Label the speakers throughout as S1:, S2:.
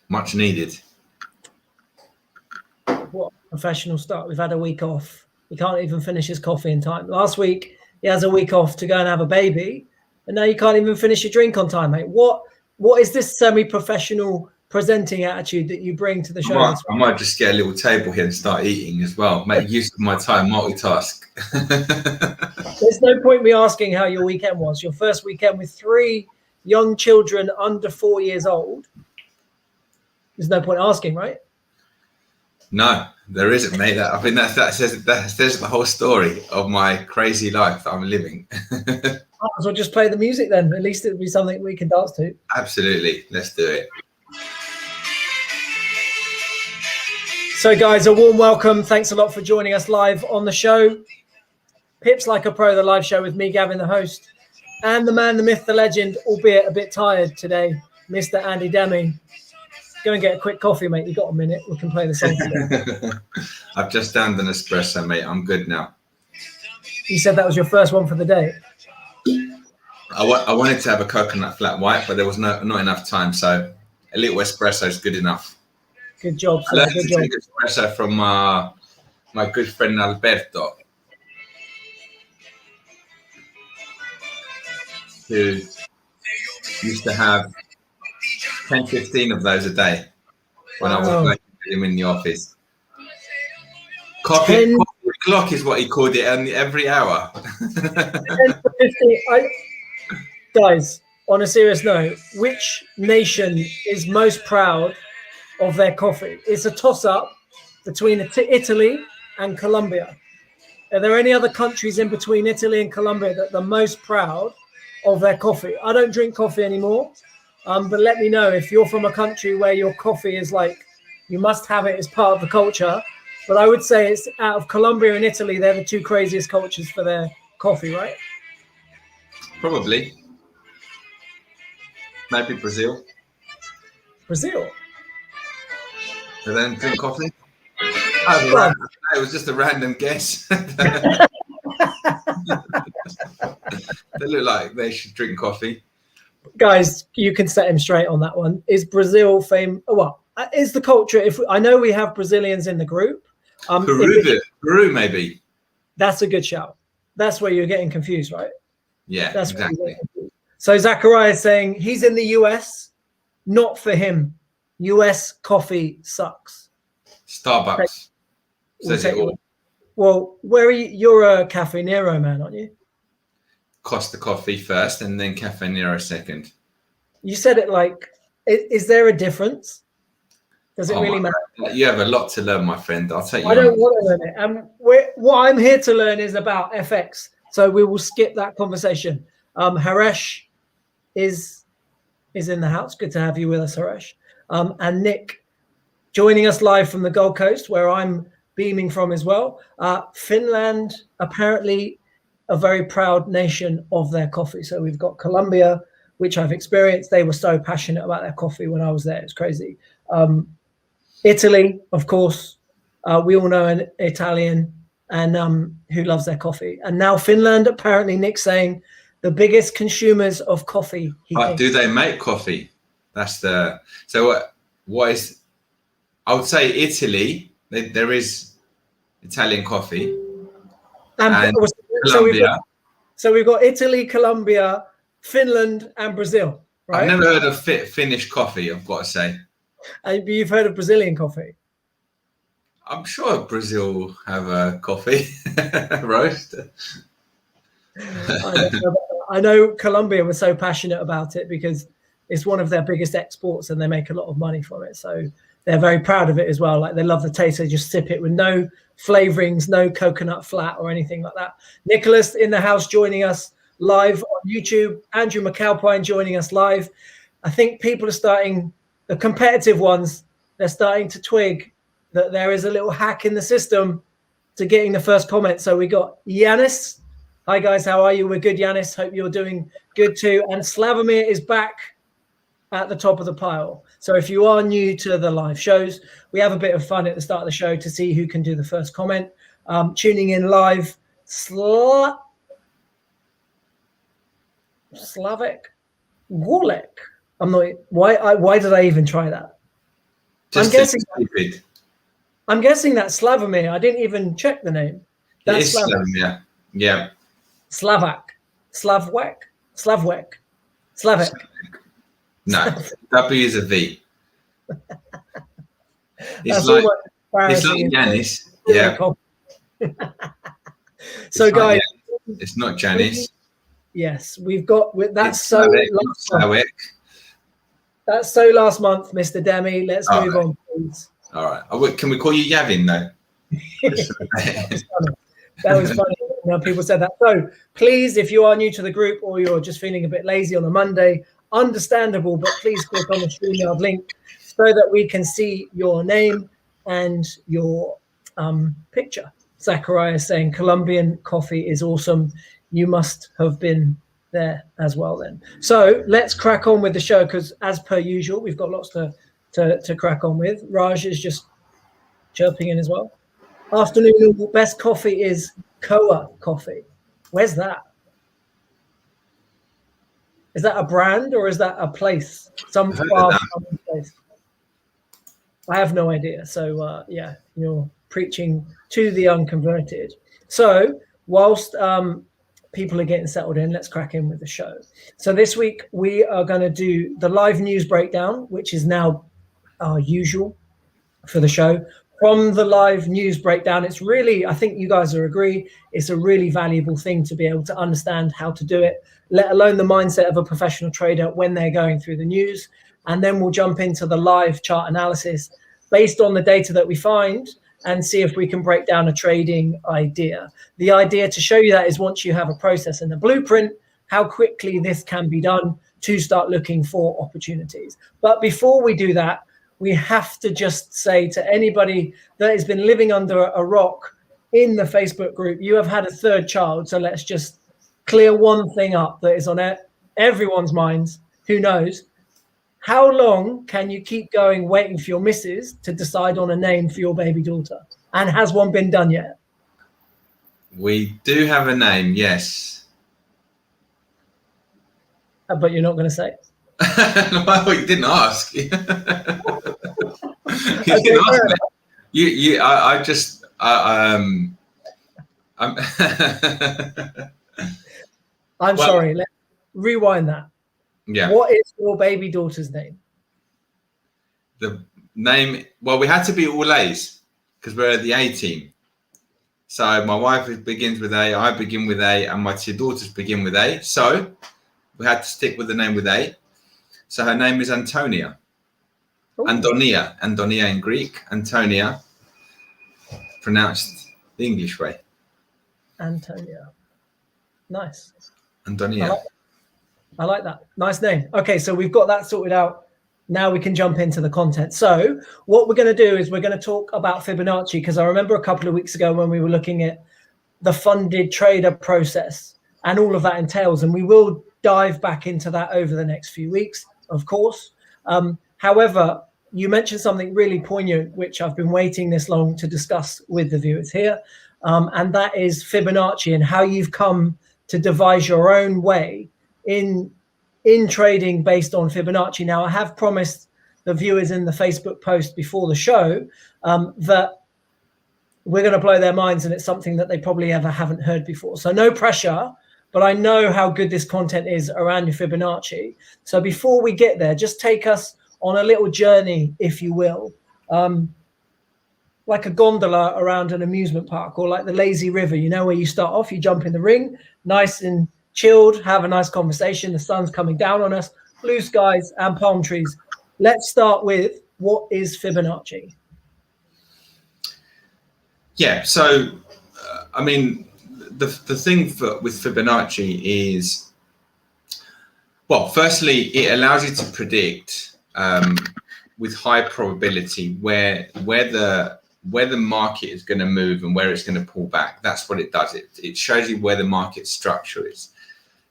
S1: Much needed.
S2: What a professional start. We've had a week off. He can't even finish his coffee in time. Last week, he has a week off to go and have a baby. And now you can't even finish your drink on time, mate. What is this semi-professional presenting attitude that you bring to the show?
S1: I might just get a little table here and start eating as well. Make use of my time, multitask.
S2: There's no point me asking how your weekend was. Your first weekend with 3 young children under 4 years old. There's no point asking, right?
S1: No, there isn't, mate. I think that says the whole story of my crazy life that I'm living.
S2: Might as well just play the music then. At least it'll be something we can dance to.
S1: Absolutely. Let's do it.
S2: So, guys, a warm welcome. Thanks a lot for joining us live on the show. Pips Like a Pro, the live show with me, Gavin, the host, and the man, the myth, the legend, albeit a bit tired today, Mr. Andy Demi. Go and get a quick coffee, mate. You got a minute? We can play the song together.
S1: I've just downed an espresso, mate. I'm good now.
S2: You said that was your first one for the day.
S1: I wanted to have a coconut flat white, but there was not enough time, so a little espresso is good enough.
S2: Good job, sir.
S1: I learned to drink espresso from my good friend Alberto, who used to have 10, 15 of those a day when I was working with him in the office. Coffee clock is what he called it, and every hour.
S2: 10 to 15. Guys, on a serious note, which nation is most proud of their coffee? It's a toss-up between Italy and Colombia. Are there any other countries in between Italy and Colombia that are the most proud of their coffee? I don't drink coffee anymore, but let me know if you're from a country where your coffee is like, you must have it as part of the culture. But I would say it's out of Colombia and Italy, they're the 2 craziest cultures for their coffee, right?
S1: Probably. Maybe Brazil.
S2: Brazil?
S1: They don't drink coffee? It was just a random guess. They look like they should drink coffee.
S2: Guys, you can set him straight on that one. Is Brazil famous? Well, is the culture, I know we have Brazilians in the group.
S1: Peru, maybe.
S2: That's a good shout. That's where you're getting confused, right?
S1: Yeah,
S2: that's
S1: exactly.
S2: So Zachariah is saying he's in the US, not for him. US coffee sucks.
S1: Starbucks says it all.
S2: Well, where are you? You're a Cafe Nero man, aren't you?
S1: Costa Coffee first and then Cafe Nero second.
S2: You said it like, is there a difference? Does it really matter?
S1: You have a lot to learn, my friend. I'll take you.
S2: I don't want to learn it. What I'm here to learn is about FX. So we will skip that conversation. Haresh is in the house. Good to have you with us, Haresh. And Nick joining us live from the Gold Coast, where I'm beaming from as well. Finland, apparently a very proud nation of their coffee. So we've got Colombia, which I've experienced. They were so passionate about their coffee when I was there. It's crazy. Italy, of course, we all know an Italian and who loves their coffee. And now Finland, apparently Nick's saying the biggest consumers of coffee.
S1: But do they make coffee? That's the what is? I would say Italy. There is Italian coffee. And Colombia.
S2: So we've got Italy, Colombia, Finland, and Brazil. Right?
S1: I've never heard of Finnish coffee, I've got to say.
S2: You've heard of Brazilian coffee?
S1: I'm sure Brazil have a coffee roast.
S2: I know Colombia was so passionate about it because it's one of their biggest exports and they make a lot of money from it. So they're very proud of it as well. Like they love the taste. They just sip it with no flavorings, no coconut flat or anything like that. Nicholas in the house joining us live on YouTube. Andrew McAlpine joining us live. I think people are starting, the competitive ones, they're starting to twig that there is a little hack in the system to getting the first comment. So we got Yanis. Hi guys, how are you? We're good, Yanis. Hope you're doing good too. And Slavomir is back at the top of the pile. So if you are new to the live shows, we have a bit of fun at the start of the show to see who can do the first comment. Tuning in live, Slavic Wolek. I'm not. Why did I even try that?
S1: Just
S2: stupid. I'm guessing that's Slavomir. I didn't even check the name.
S1: That's Slavomir. Yeah.
S2: Slovak.
S1: No, W is a V.
S2: It's
S1: like Janice. Yeah.
S2: So guys,
S1: it's not Janice.
S2: Yes, we've got that's
S1: it's
S2: so
S1: Slavic.
S2: That's so last month, Mr. Demi. Let's move on, please.
S1: All right. Can we call you Yavin though?
S2: That was funny. People said that. So please, if you are new to the group or you're just feeling a bit lazy on a Monday, understandable, but please click on the StreamYard link so that we can see your name and your picture. Zachariah saying Colombian coffee is awesome. You must have been there as well then. So let's crack on with the show because as per usual, we've got lots to crack on with. Raj is just chirping in as well. Afternoon, best coffee is Koa coffee. Where's that? Is that a brand or is that a place? Some place. I have no idea. So yeah, you're preaching to the unconverted. So whilst people are getting settled in, let's crack in with the show. So this week we are going to do the live news breakdown, which is now our usual for the show. From the live news breakdown, it's really, I think you guys will agree, it's a really valuable thing to be able to understand how to do it, let alone the mindset of a professional trader when they're going through the news. And then we'll jump into the live chart analysis based on the data that we find and see if we can break down a trading idea. The idea to show you that is once you have a process and a blueprint, how quickly this can be done to start looking for opportunities. But before we do that, we have to just say to anybody that has been living under a rock in the Facebook group, you have had a third child. So let's just clear one thing up that is on everyone's minds. Who knows? How long can you keep going waiting for your missus to decide on a name for your baby daughter? And has one been done yet?
S1: We do have a name, yes.
S2: But you're not going to say it.
S1: Well, you didn't ask. You didn't ask me.
S2: I'm sorry. Let's rewind that.
S1: Yeah.
S2: What is your baby daughter's name?
S1: The name, well, we had to be all A's because we're the A team. So my wife begins with A, I begin with A, and my two daughters begin with A. So we had to stick with the name with A. So her name is Antonia. Ooh. Antonia in Greek, Antonia, pronounced the English way.
S2: Antonia. Nice.
S1: Antonia.
S2: I like that. Nice name. Okay, so we've got that sorted out. Now we can jump into the content. So what we're going to do is we're going to talk about Fibonacci because I remember a couple of weeks ago when we were looking at the funded trader process and all of that entails, and we will dive back into that over the next few weeks, of course. However, you mentioned something really poignant, which I've been waiting this long to discuss with the viewers here, and that is Fibonacci and how you've come to devise your own way in trading based on Fibonacci. Now, I have promised the viewers in the Facebook post before the show that we're going to blow their minds, and it's something that they probably haven't heard before. So no pressure, but I know how good this content is around your Fibonacci. So before we get there, just take us on a little journey, if you will, like a gondola around an amusement park or like the lazy river, you know, where you start off, you jump in the ring, nice and chilled, have a nice conversation. The sun's coming down on us, blue skies and palm trees. Let's start with, what is Fibonacci?
S1: Yeah, so, I mean, the thing with Fibonacci is, well, firstly, it allows you to predict with high probability where the market is going to move and where it's going to pull back. That's what it does. It shows you where the market structure is.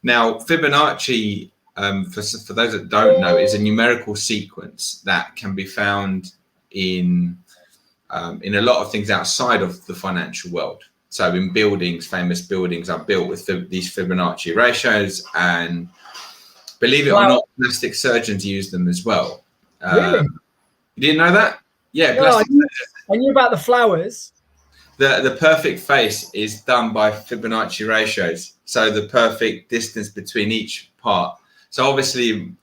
S1: Now, Fibonacci, for those that don't know, is a numerical sequence that can be found in a lot of things outside of the financial world. So in buildings, famous buildings are built with these Fibonacci ratios, and believe it or not, plastic surgeons use them as well.
S2: Really?
S1: You didn't know that? Yeah,
S2: No,
S1: plastic.
S2: I knew about the flowers.
S1: The perfect face is done by Fibonacci ratios. So the perfect distance between each part. So obviously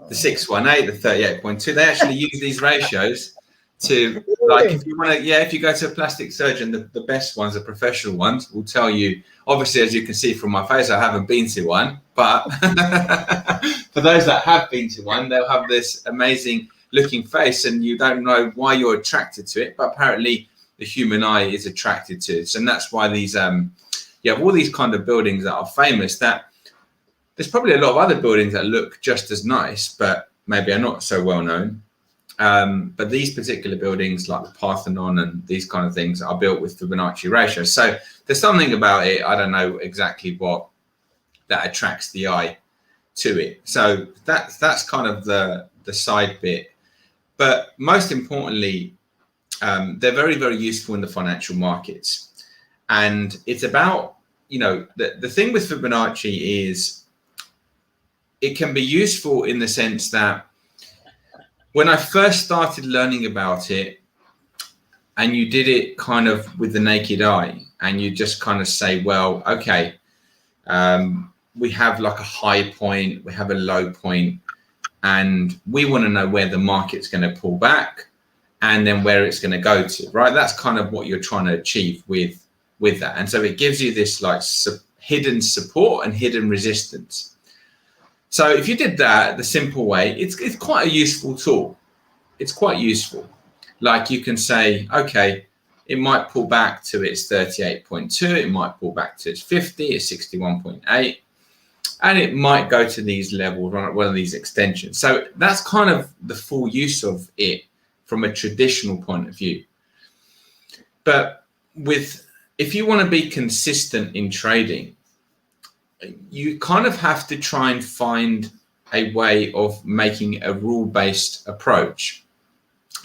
S1: the 618, the 38.2, they actually use these ratios to, like, if you want to, if you go to a plastic surgeon, the best ones, the professional ones, will tell you, obviously, as you can see from my face, I haven't been to one, but for those that have been to one, they'll have this amazing looking face and you don't know why you're attracted to it, but apparently the human eye is attracted to it. And that's why these, you have all these kind of buildings that are famous, that there's probably a lot of other buildings that look just as nice, but maybe are not so well known. But these particular buildings, like the Parthenon and these kind of things, are built with Fibonacci ratios. So there's something about it. I don't know exactly what that attracts the eye to it. So that's kind of the side bit. But most importantly, they're very, very useful in the financial markets. And it's about, the thing with Fibonacci is it can be useful in the sense that when I first started learning about it, and you did it kind of with the naked eye, and you just kind of say, well, okay, we have like a high point, we have a low point, and we want to know where the market's going to pull back and then where it's going to go to, right? That's kind of what you're trying to achieve with that. And so it gives you this like hidden support and hidden resistance. So if you did that the simple way, it's quite a useful tool. It's quite useful. Like you can say, okay, it might pull back to its 38.2, it might pull back to its 50, its 61.8, and it might go to these levels, one of these extensions. So that's kind of the full use of it from a traditional point of view. But if you want to be consistent in trading, you kind of have to try and find a way of making a rule-based approach.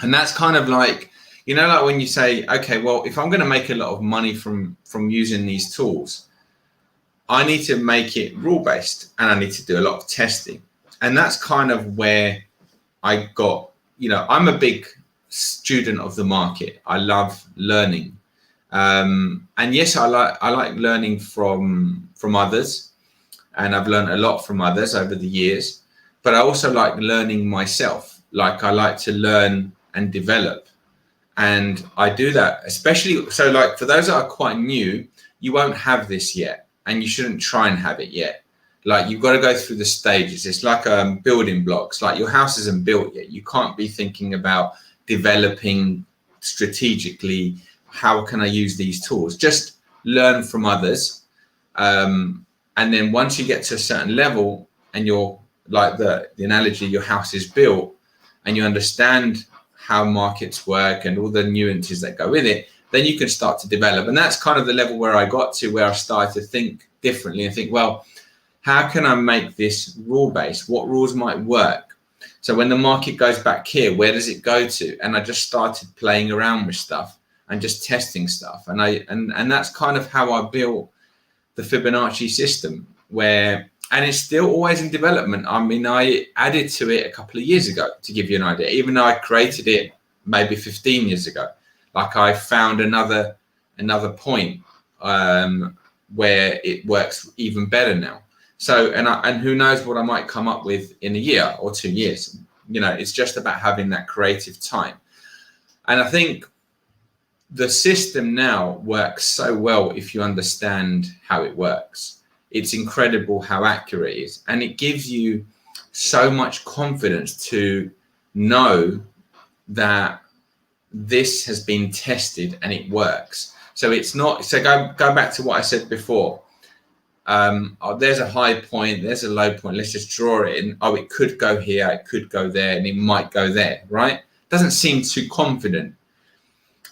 S1: And that's kind of like, like when you say, okay, well, if I'm going to make a lot of money from using these tools, I need to make it rule-based and I need to do a lot of testing. And that's kind of where I got, I'm a big student of the market. I love learning. And yes, I like learning from others, and I've learned a lot from others over the years, but I also like learning myself. Like I like to learn and develop, and I do that especially. So like for those that are quite new, you won't have this yet, and you shouldn't try and have it yet. Like you've got to go through the stages. It's like building blocks. Like your house isn't built yet. You can't be thinking about developing strategically. How can I use these tools? Just learn from others. And then once you get to a certain level and you're like the analogy, your house is built and you understand how markets work and all the nuances that go with it, then you can start to develop. And that's kind of the level where I got to, where I started to think differently and think, well, how can I make this rule-based? What rules might work? So when the market goes back here, where does it go to? And I just started playing around with stuff and just testing stuff. And that's kind of how I built the Fibonacci system, and it's still always in development. I mean, I added to it a couple of years ago, to give you an idea, even though I created it maybe 15 years ago. Like I found another point where it works even better now. So, and who knows what I might come up with in a year or 2 years. It's just about having that creative time. And I think the system now works so well if you understand how it works. It's incredible how accurate it is. And it gives you so much confidence to know that this has been tested and it works. So it's not, so go back to what I said before. There's a high point, there's a low point, let's just draw it in. Oh, it could go here, it could go there, and it might go there, right? Doesn't seem too confident.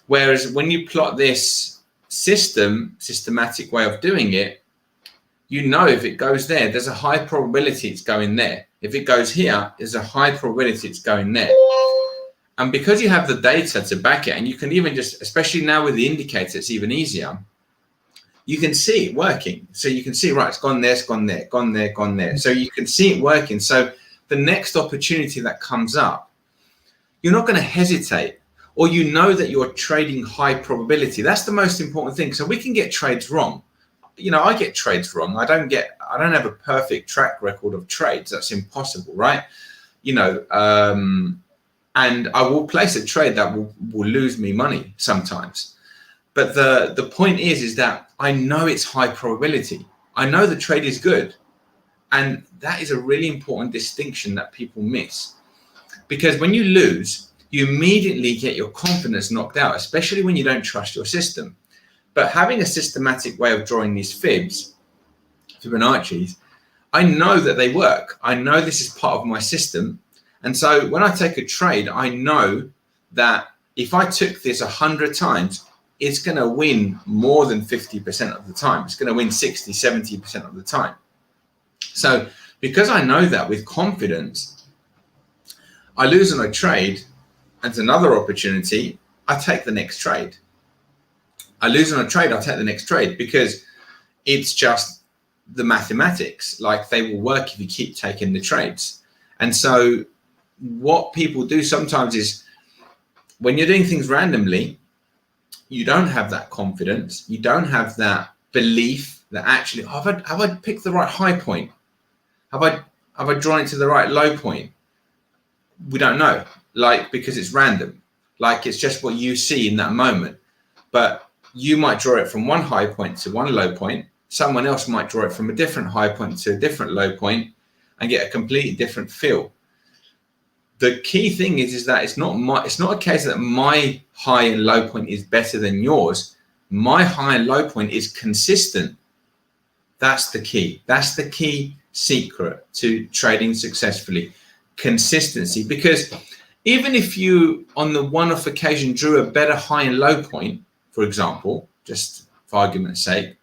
S1: Whereas when you plot this systematic way of doing it, if it goes there, there's a high probability it's going there. If it goes here, there's a high probability it's going there. And because you have the data to back it, and you can even just, especially now with the indicator, it's even easier. You can see it working. So you can see, right, it's gone there, it's gone there, gone there, gone there. So you can see it working. So the next opportunity that comes up, you're not going to hesitate. or you know that you're trading high probability. That's the most important thing. So we can get trades wrong. You know, I get trades wrong. I don't have a perfect track record of trades. That's impossible, right? You know, and I will place a trade that will lose me money sometimes. But the point is that I know it's high probability. I know the trade is good. And that is a really important distinction that people miss. Because when you lose, you immediately get your confidence knocked out, especially when you don't trust your system. But having a systematic way of drawing these Fibonacci's, I know that they work. I know this is part of my system. And so when I take a trade, I know that if I took this 100 times, it's going to win more than 50% of the time. It's going to win 60, 70% of the time. So because I know that with confidence, I lose on a trade, and it's another opportunity, I take the next trade. I lose on a trade, I take the next trade, because it's just the mathematics. Like, they will work if you keep taking the trades. And so what people do sometimes is, when you're doing things randomly, you don't have that confidence, you don't have that belief that actually, have I picked the right high point? Have I drawn it to the right low point? We don't know, like, because it's random. Like, it's just what you see in that moment. But you might draw it from one high point to one low point. Someone else might draw it from a different high point to a different low point and get a completely different feel. The key thing is that it's not a case that my high and low point is better than yours. My high and low point is consistent. That's the key. That's the key secret to trading successfully. Consistency. Because even if you on the one-off occasion drew a better high and low point, for example, just for argument's sake,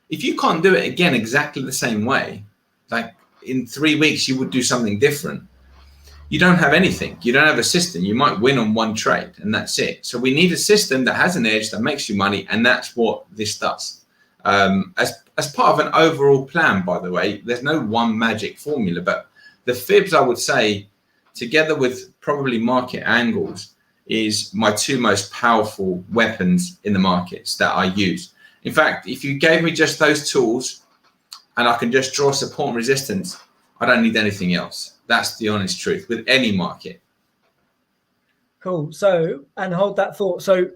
S1: if you can't do it again exactly the same way, like in 3 weeks you would do something different, you don't have anything. You don't have a system. You might win on one trade and that's it. So we need a system that has an edge, that makes you money, and that's what this does. As part of an overall plan, by the way, there's no one magic formula, but the fibs, I would say, together with probably market angles, is my two most powerful weapons in the markets that I use. In fact, if you gave me just those tools and I can just draw support and resistance, I don't need anything else. That's the honest truth with any market.
S2: Cool. So, and hold that thought. So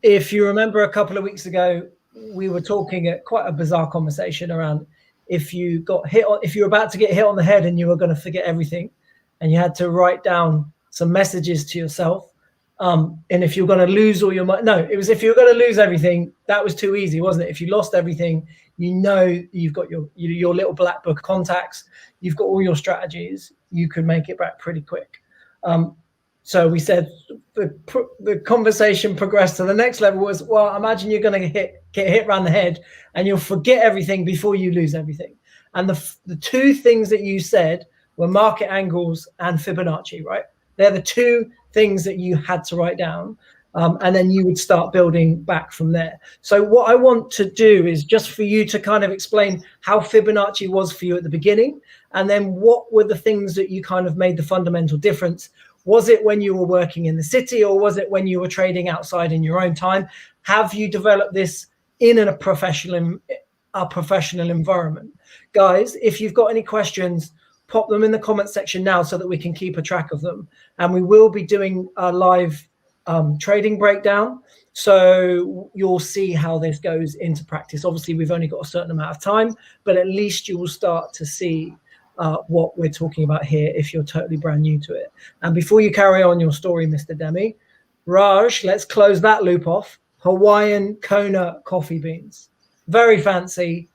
S2: if you remember a couple of weeks ago, we were talking at quite a bizarre conversation around if you were about to get hit on the head and you were going to forget everything and you had to write down some messages to yourself. And if you're going to lose all your money, no, it was if you're going to lose everything, that was too easy, wasn't it? If you lost everything, you know, you've got your little black book of contacts, you've got all your strategies, you could make it back pretty quick. So we said the conversation progressed to the next level was, well, imagine you're going to get hit around the head and you'll forget everything before you lose everything. And the two things that you said were market angles and Fibonacci, right? They're the two things that you had to write down. And then you would start building back from there. So what I want to do is just for you to kind of explain how Fibonacci was for you at the beginning, and then what were the things that you kind of made the fundamental difference. Was it when you were working in the city, or was it when you were trading outside in your own time? Have you developed this in a professional environment? Guys, if you've got any questions, pop them in the comment section now so that we can keep a track of them. And we will be doing a live trading breakdown, so you'll see how this goes into practice. Obviously, we've only got a certain amount of time, but at least you will start to see what we're talking about here if you're totally brand new to it. And before you carry on your story, Mr. Demi, Raj, let's close that loop off. Hawaiian Kona coffee beans. Very fancy.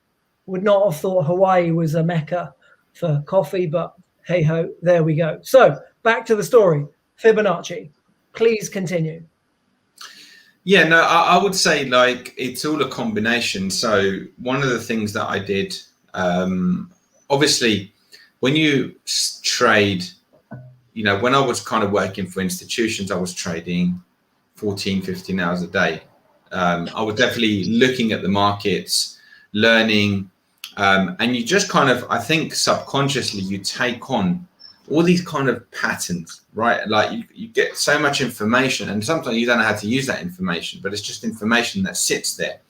S2: Would not have thought Hawaii was a mecca for coffee, but hey ho, there we go. So back to the story. Fibonacci, please continue.
S1: Yeah, no, I would say like it's all a combination. So one of the things that I did, obviously, when you trade, you know, when I was kind of working for institutions, I was trading 14, 15 hours a day. I was definitely looking at the markets, learning, and you just kind of, I think subconsciously you take on all these kind of patterns, right? Like you get so much information, and sometimes you don't know how to use that information, but it's just information that sits there.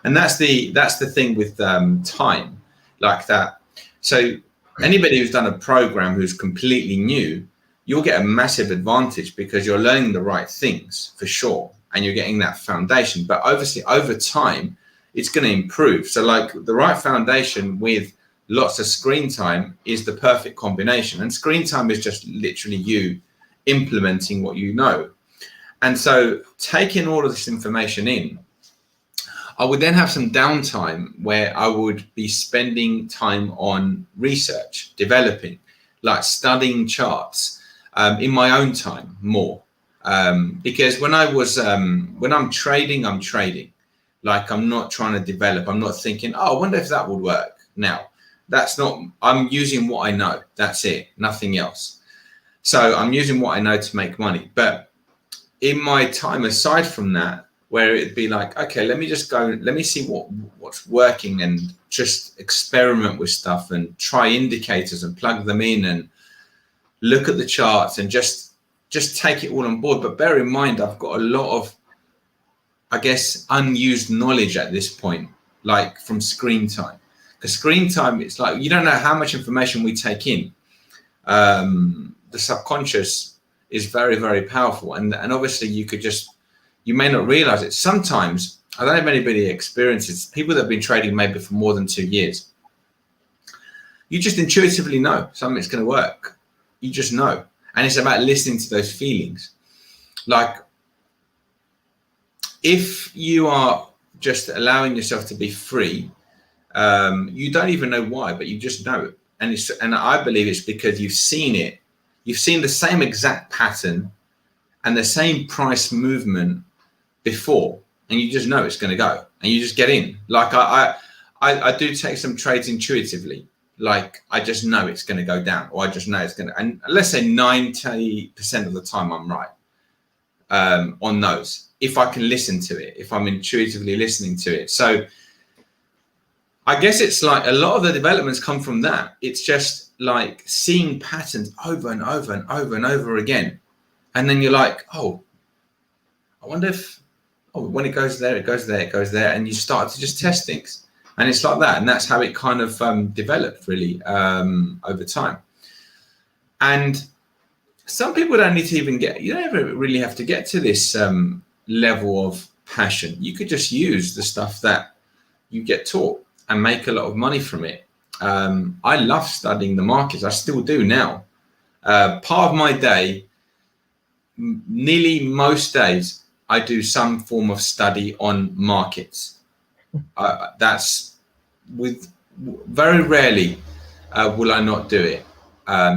S1: And that's the thing with time, like that. So anybody who's done a program who's completely new, you'll get a massive advantage because you're learning the right things for sure, and you're getting that foundation. But obviously over time, it's going to improve. So like the right foundation with lots of screen time is the perfect combination. And screen time is just literally you implementing what you know. And so taking all of this information in, I would then have some downtime where I would be spending time on research, developing, like studying charts in my own time more. Because when I'm trading, I'm trading. Like I'm not trying to develop. I'm not thinking, oh, I wonder if that would work. Now, that's not, I'm using what I know. That's it, nothing else. So I'm using what I know to make money. But in my time aside from that, where it'd be like, okay, let me just go, let me see what's working and just experiment with stuff and try indicators and plug them in and look at the charts and just take it all on board. But bear in mind, I've got a lot of, I guess, unused knowledge at this point, like from screen time. Because screen time, it's like, you don't know how much information we take in. The subconscious is very, very powerful. And obviously you may not realize it. Sometimes, I don't know if anybody experiences, people that have been trading maybe for more than 2 years, you just intuitively know something's going to work. You just know. And it's about listening to those feelings. Like, if you are just allowing yourself to be free, you don't even know why, but you just know it. And I believe it's because you've seen it. You've seen the same exact pattern and the same price movement before, and you just know it's going to go, and you just get in. Like I do take some trades intuitively. Like I just know it's going to go down, or I just know it's going to. And let's say 90% of the time I'm right on those. If I can listen to it, if I'm intuitively listening to it. So I guess it's like a lot of the developments come from that. It's just like seeing patterns over and over and over and over again. And then you're like, oh, I wonder if, oh, when it goes there, it goes there, it goes there. And you start to just test things. And it's like that. And that's how it kind of developed really over time. And some people don't need to even get, you don't ever really have to get to this level of passion. You could just use the stuff that you get taught and make a lot of money from it. I love studying the markets. I still do now. Part of my day, nearly most days, I do some form of study on markets. That's with very rarely will I not do it.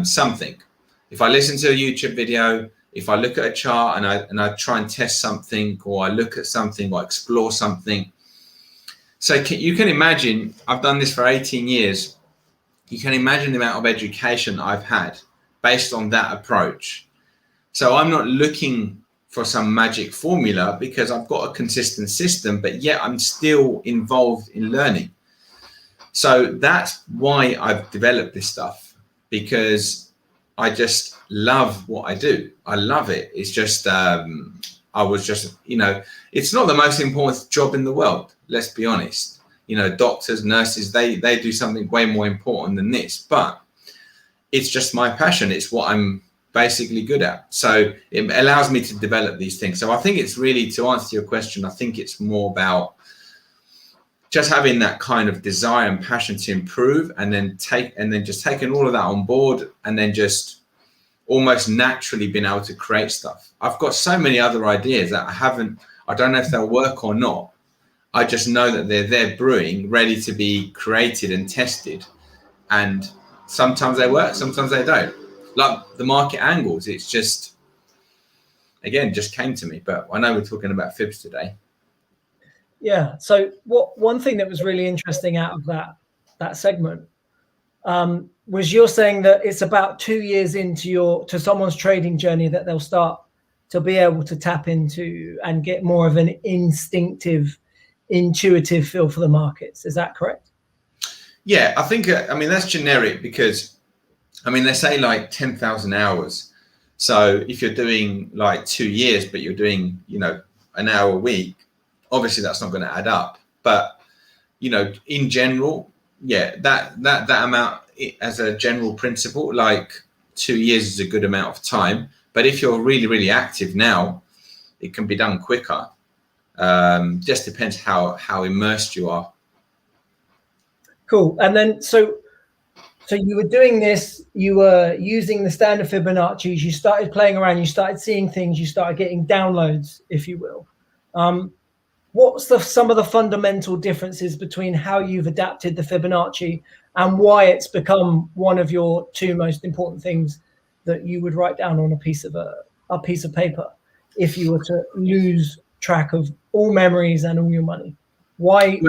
S1: Something. If I listen to a YouTube video, if I look at a chart and I try and test something, or I look at something or explore something. So you can imagine, I've done this for 18 years. You can imagine the amount of education I've had based on that approach. So I'm not looking for some magic formula because I've got a consistent system, but yet I'm still involved in learning. So that's why I've developed this stuff, because I just love what I do. I love it. It's just, I was just, it's not the most important job in the world. Let's be honest. Doctors, nurses, they do something way more important than this, but it's just my passion. It's what I'm basically good at. So it allows me to develop these things. So I think it's really, to answer your question, I think it's more about just having that kind of desire and passion to improve, and then just taking all of that on board, and then just almost naturally being able to create stuff. I've got so many other ideas that I don't know if they'll work or not. I just know that they're there brewing, ready to be created and tested. And sometimes they work, sometimes they don't. Like the market angles, it's just, again, just came to me. But I know we're talking about fibs today.
S2: Yeah. So one thing that was really interesting out of that segment was you're saying that it's about 2 years into someone's trading journey that they'll start to be able to tap into and get more of an intuitive feel for the markets. Is that correct?
S1: Yeah, I think, that's generic, because I mean, they say like 10,000 hours. So if you're doing like 2 years, but you're doing, an hour a week, obviously that's not going to add up. But, in general, yeah, that amount as a general principle, like 2 years is a good amount of time. But if you're really, really active now, it can be done quicker. Just depends how immersed you are.
S2: Cool. And then, so you were doing this, you were using the standard Fibonacci's, you started playing around, you started seeing things, you started getting downloads, if you will. What's some of the fundamental differences between how you've adapted the Fibonacci and why it's become one of your two most important things that you would write down on a piece of paper if you were to lose track of all memories and all your money? Why?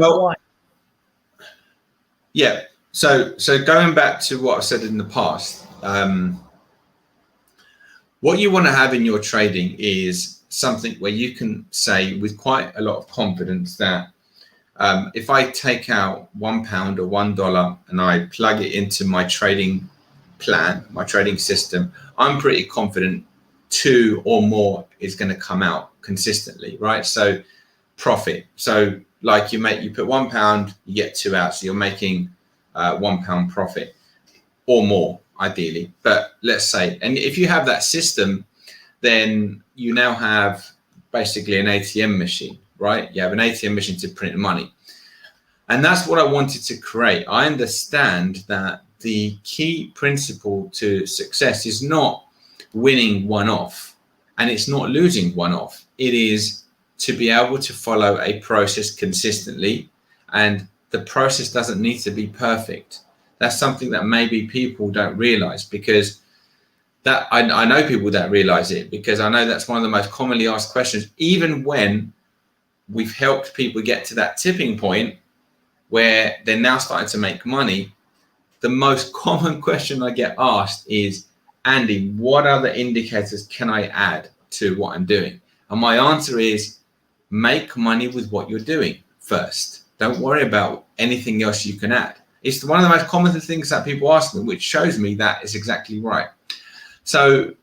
S1: Yeah. So going back to what I said in the past, what you want to have in your trading is something where you can say with quite a lot of confidence that if I take out £1 or $1 and I plug it into my trading plan, my trading system, I'm pretty confident 2 or more is going to come out consistently, right? So profit. So like you put £1, you get 2 out, so you're making £1 profit or more ideally. But let's say, and if you have that system, then you now have basically an ATM machine, right? You have an ATM machine to print money. And that's what I wanted to create. I understand that the key principle to success is not winning one off and it's not losing one off. It is to be able to follow a process consistently, and the process doesn't need to be perfect. That's something that maybe people don't realize, because that I know people don't realize it, because I know that's one of the most commonly asked questions. Even when we've helped people get to that tipping point where they're now starting to make money, the most common question I get asked is, Andy, what other indicators can I add to what I'm doing? And my answer is, make money with what you're doing first. Don't worry about anything else you can add. It's one of the most common things that people ask me, which shows me that is exactly right. So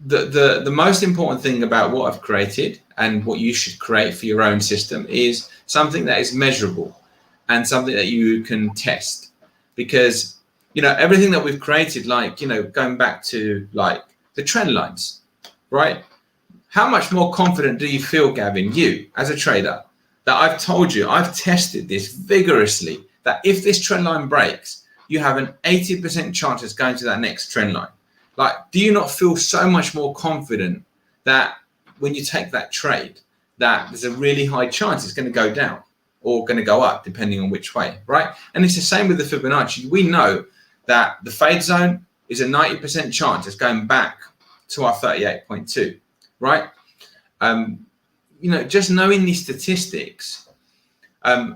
S1: the most important thing about what I've created and what you should create for your own system is something that is measurable and something that you can test. Because, everything that we've created, like, going back to like the trend lines, right? How much more confident do you feel, Gavin, you as a trader, that I've told you, I've tested this vigorously, that if this trend line breaks, you have an 80% chance it's going to that next trend line? Like, do you not feel so much more confident that when you take that trade, that there's a really high chance it's going to go down or going to go up, depending on which way, right? And it's the same with the Fibonacci. We know that the fade zone is a 90% chance it's going back to our 38.2, right? Just knowing these statistics,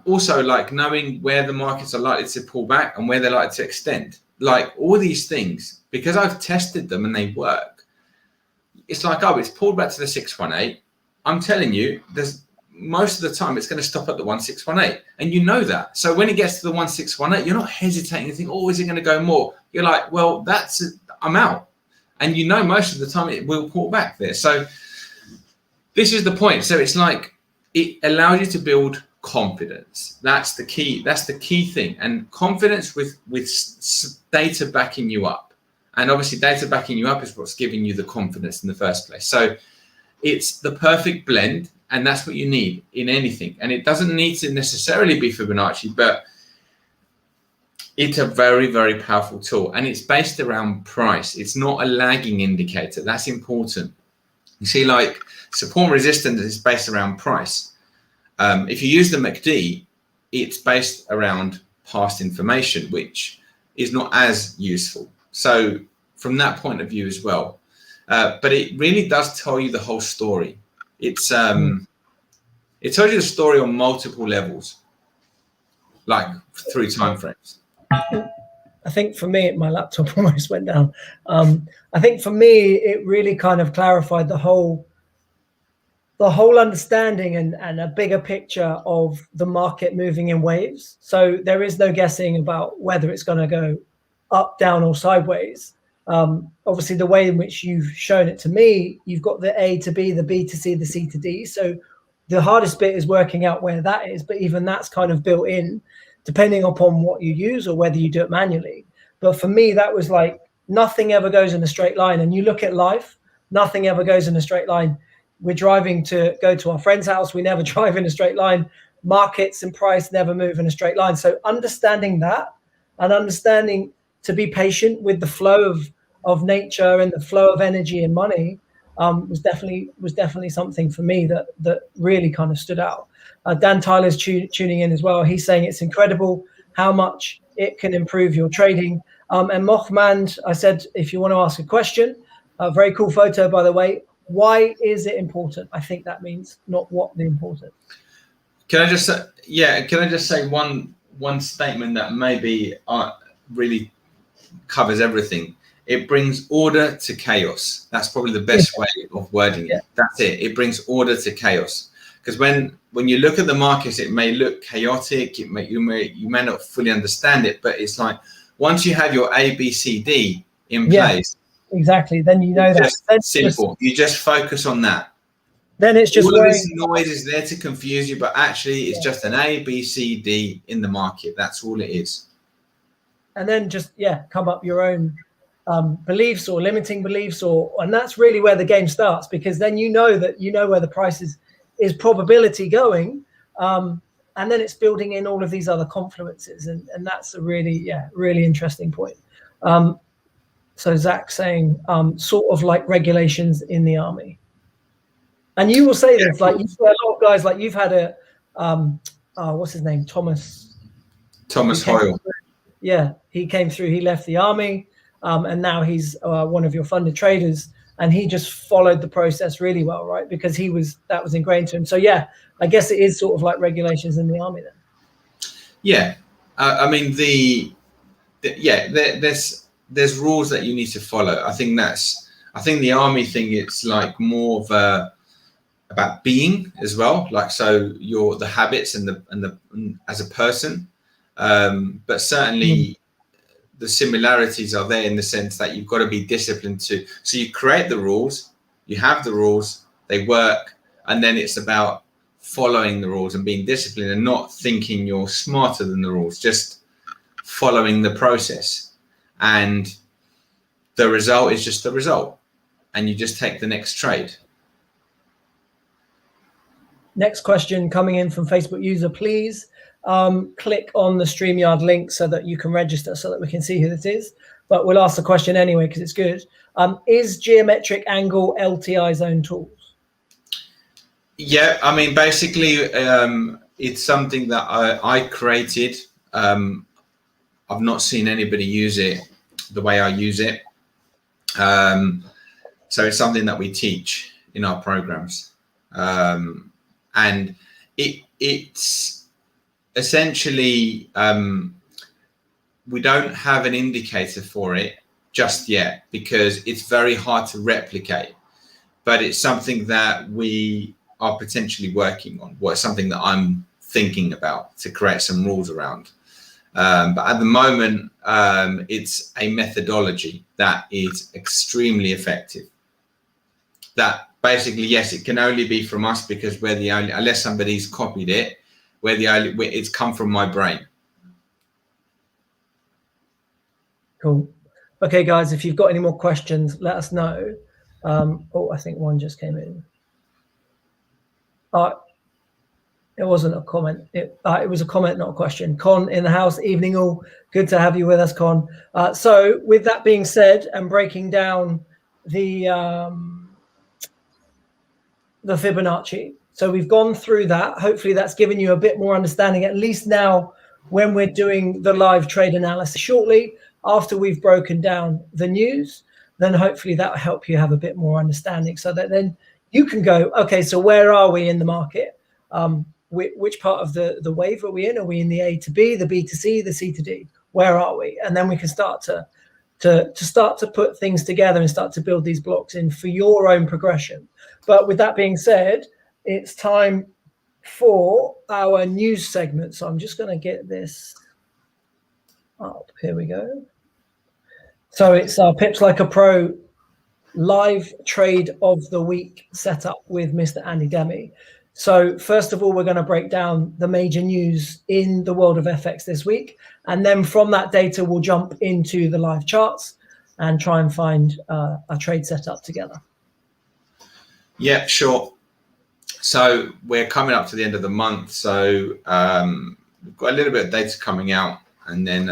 S1: also like knowing where the markets are likely to pull back and where they're likely to extend, like all these things, because I've tested them and they work. It's like, it's pulled back to the 618. I'm telling you, there's most of the time it's going to stop at the 1618, and you know that. So when it gets to the 1618, you're not hesitating to think, is it going to go more? You're like, well, I'm out. And most of the time it will pull back there. So this is the point. So it's like, it allows you to build confidence. That's the key. That's the key thing. And confidence with data backing you up. And obviously data backing you up is what's giving you the confidence in the first place. So it's the perfect blend, and that's what you need in anything. And it doesn't need to necessarily be Fibonacci, but it's a very, very powerful tool. And it's based around price. It's not a lagging indicator. That's important. You see, like support and resistance is based around price. If you use the MACD, it's based around past information, which is not as useful. So from that point of view as well, but it really does tell you the whole story. It tells you the story on multiple levels, like through time frames.
S2: I think for me, my laptop almost went down. I think for me, it really kind of clarified the whole understanding and a bigger picture of the market moving in waves. So there is no guessing about whether it's going to go up, down, or sideways. Obviously, the way in which you've shown it to me, you've got the A to B, the B to C, the C to D. So the hardest bit is working out where that is, but even that's kind of built in, depending upon what you use or whether you do it manually. But for me, that was like nothing ever goes in a straight line. And you look at life, nothing ever goes in a straight line. We're driving to go to our friend's house. We never drive in a straight line. Markets and price never move in a straight line. So understanding that and understanding to be patient with the flow of nature and the flow of energy and money was definitely something for me that really kind of stood out. Dan Tyler's tuning in as well. He's saying it's incredible how much it can improve your trading. And Mohmand, I said, if you want to ask a question, a very cool photo, by the way. Why is it important? I think that means not what the important.
S1: Can I just say one statement that maybe really covers everything? It brings order to chaos. That's probably the best way of wording it. That's it. It brings order to chaos. Because when you look at the markets, it may look chaotic. You may not fully understand it, but it's like once you have your A, B, C, D in place. Exactly.
S2: Then you know that.
S1: It's simple. You just focus on that.
S2: Then it's just
S1: all of this noise is there to confuse you, but actually it's just an A, B, C, D in the market. That's all it is.
S2: And then just come up your own beliefs or limiting beliefs, and that's really where the game starts, because then you know where the price is probability going, and then it's building in all of these other confluences, and that's a really interesting point. So Zach saying sort of like regulations in the army. And you will say this, like you've got a lot of guys, like you've had a, what's his name? Thomas
S1: Hoyle.
S2: Yeah, he came through, he left the army, and now he's one of your funded traders, and he just followed the process really well, right? Because that was ingrained to him. So yeah, I guess it is sort of like regulations in the army then.
S1: Yeah, I mean there's rules that you need to follow. I think the army thing, it's like more of about being as well, like so the habits and the as a person, but certainly the similarities are there in the sense that you've got to be disciplined so you create the rules, you have the rules, they work, and then it's about following the rules and being disciplined and not thinking you're smarter than the rules, just following the process, and the result is just the result, and you just take the next trade.
S2: Next question coming in from Facebook user, please click on the StreamYard link so that you can register so that we can see who this is. But we'll ask the question anyway because it's good. Is geometric angle LTI's own tools?
S1: Yeah, I mean, basically, it's something that I created. I've not seen anybody use it the way I use it. So it's something that we teach in our programs. And it's essentially, we don't have an indicator for it just yet because it's very hard to replicate, but it's something that we are potentially working on. Well, it's something that I'm thinking about to create some rules around. But at the moment, it's a methodology that is extremely effective. That basically, yes, it can only be from us because we're the only, unless somebody's copied it, it's come from my brain.
S2: Cool. Okay, guys, if you've got any more questions, let us know. I think one just came in. It wasn't a comment. It was a comment, not a question. Con in the house. Evening all. Good to have you with us, Con. So with that being said, and breaking down the Fibonacci. So we've gone through that. Hopefully that's given you a bit more understanding, at least now when we're doing the live trade analysis shortly after we've broken down the news, then hopefully that will help you have a bit more understanding so that then you can go, okay, so where are we in the market? Which part of the wave are we in? Are we in the A to B, the B to C, the C to D? Where are we? And then we can start to put things together and start to build these blocks in for your own progression. But with that being said, it's time for our news segment. So I'm just going to get this up. Here we go. So it's our Pips Like a Pro live trade of the week setup with Mr. Andy Demi. So first of all, we're going to break down the major news in the world of FX this week. And then from that data, we'll jump into the live charts and try and find a trade setup together.
S1: Yeah, sure. So we're coming up to the end of the month. So we've got a little bit of data coming out, and then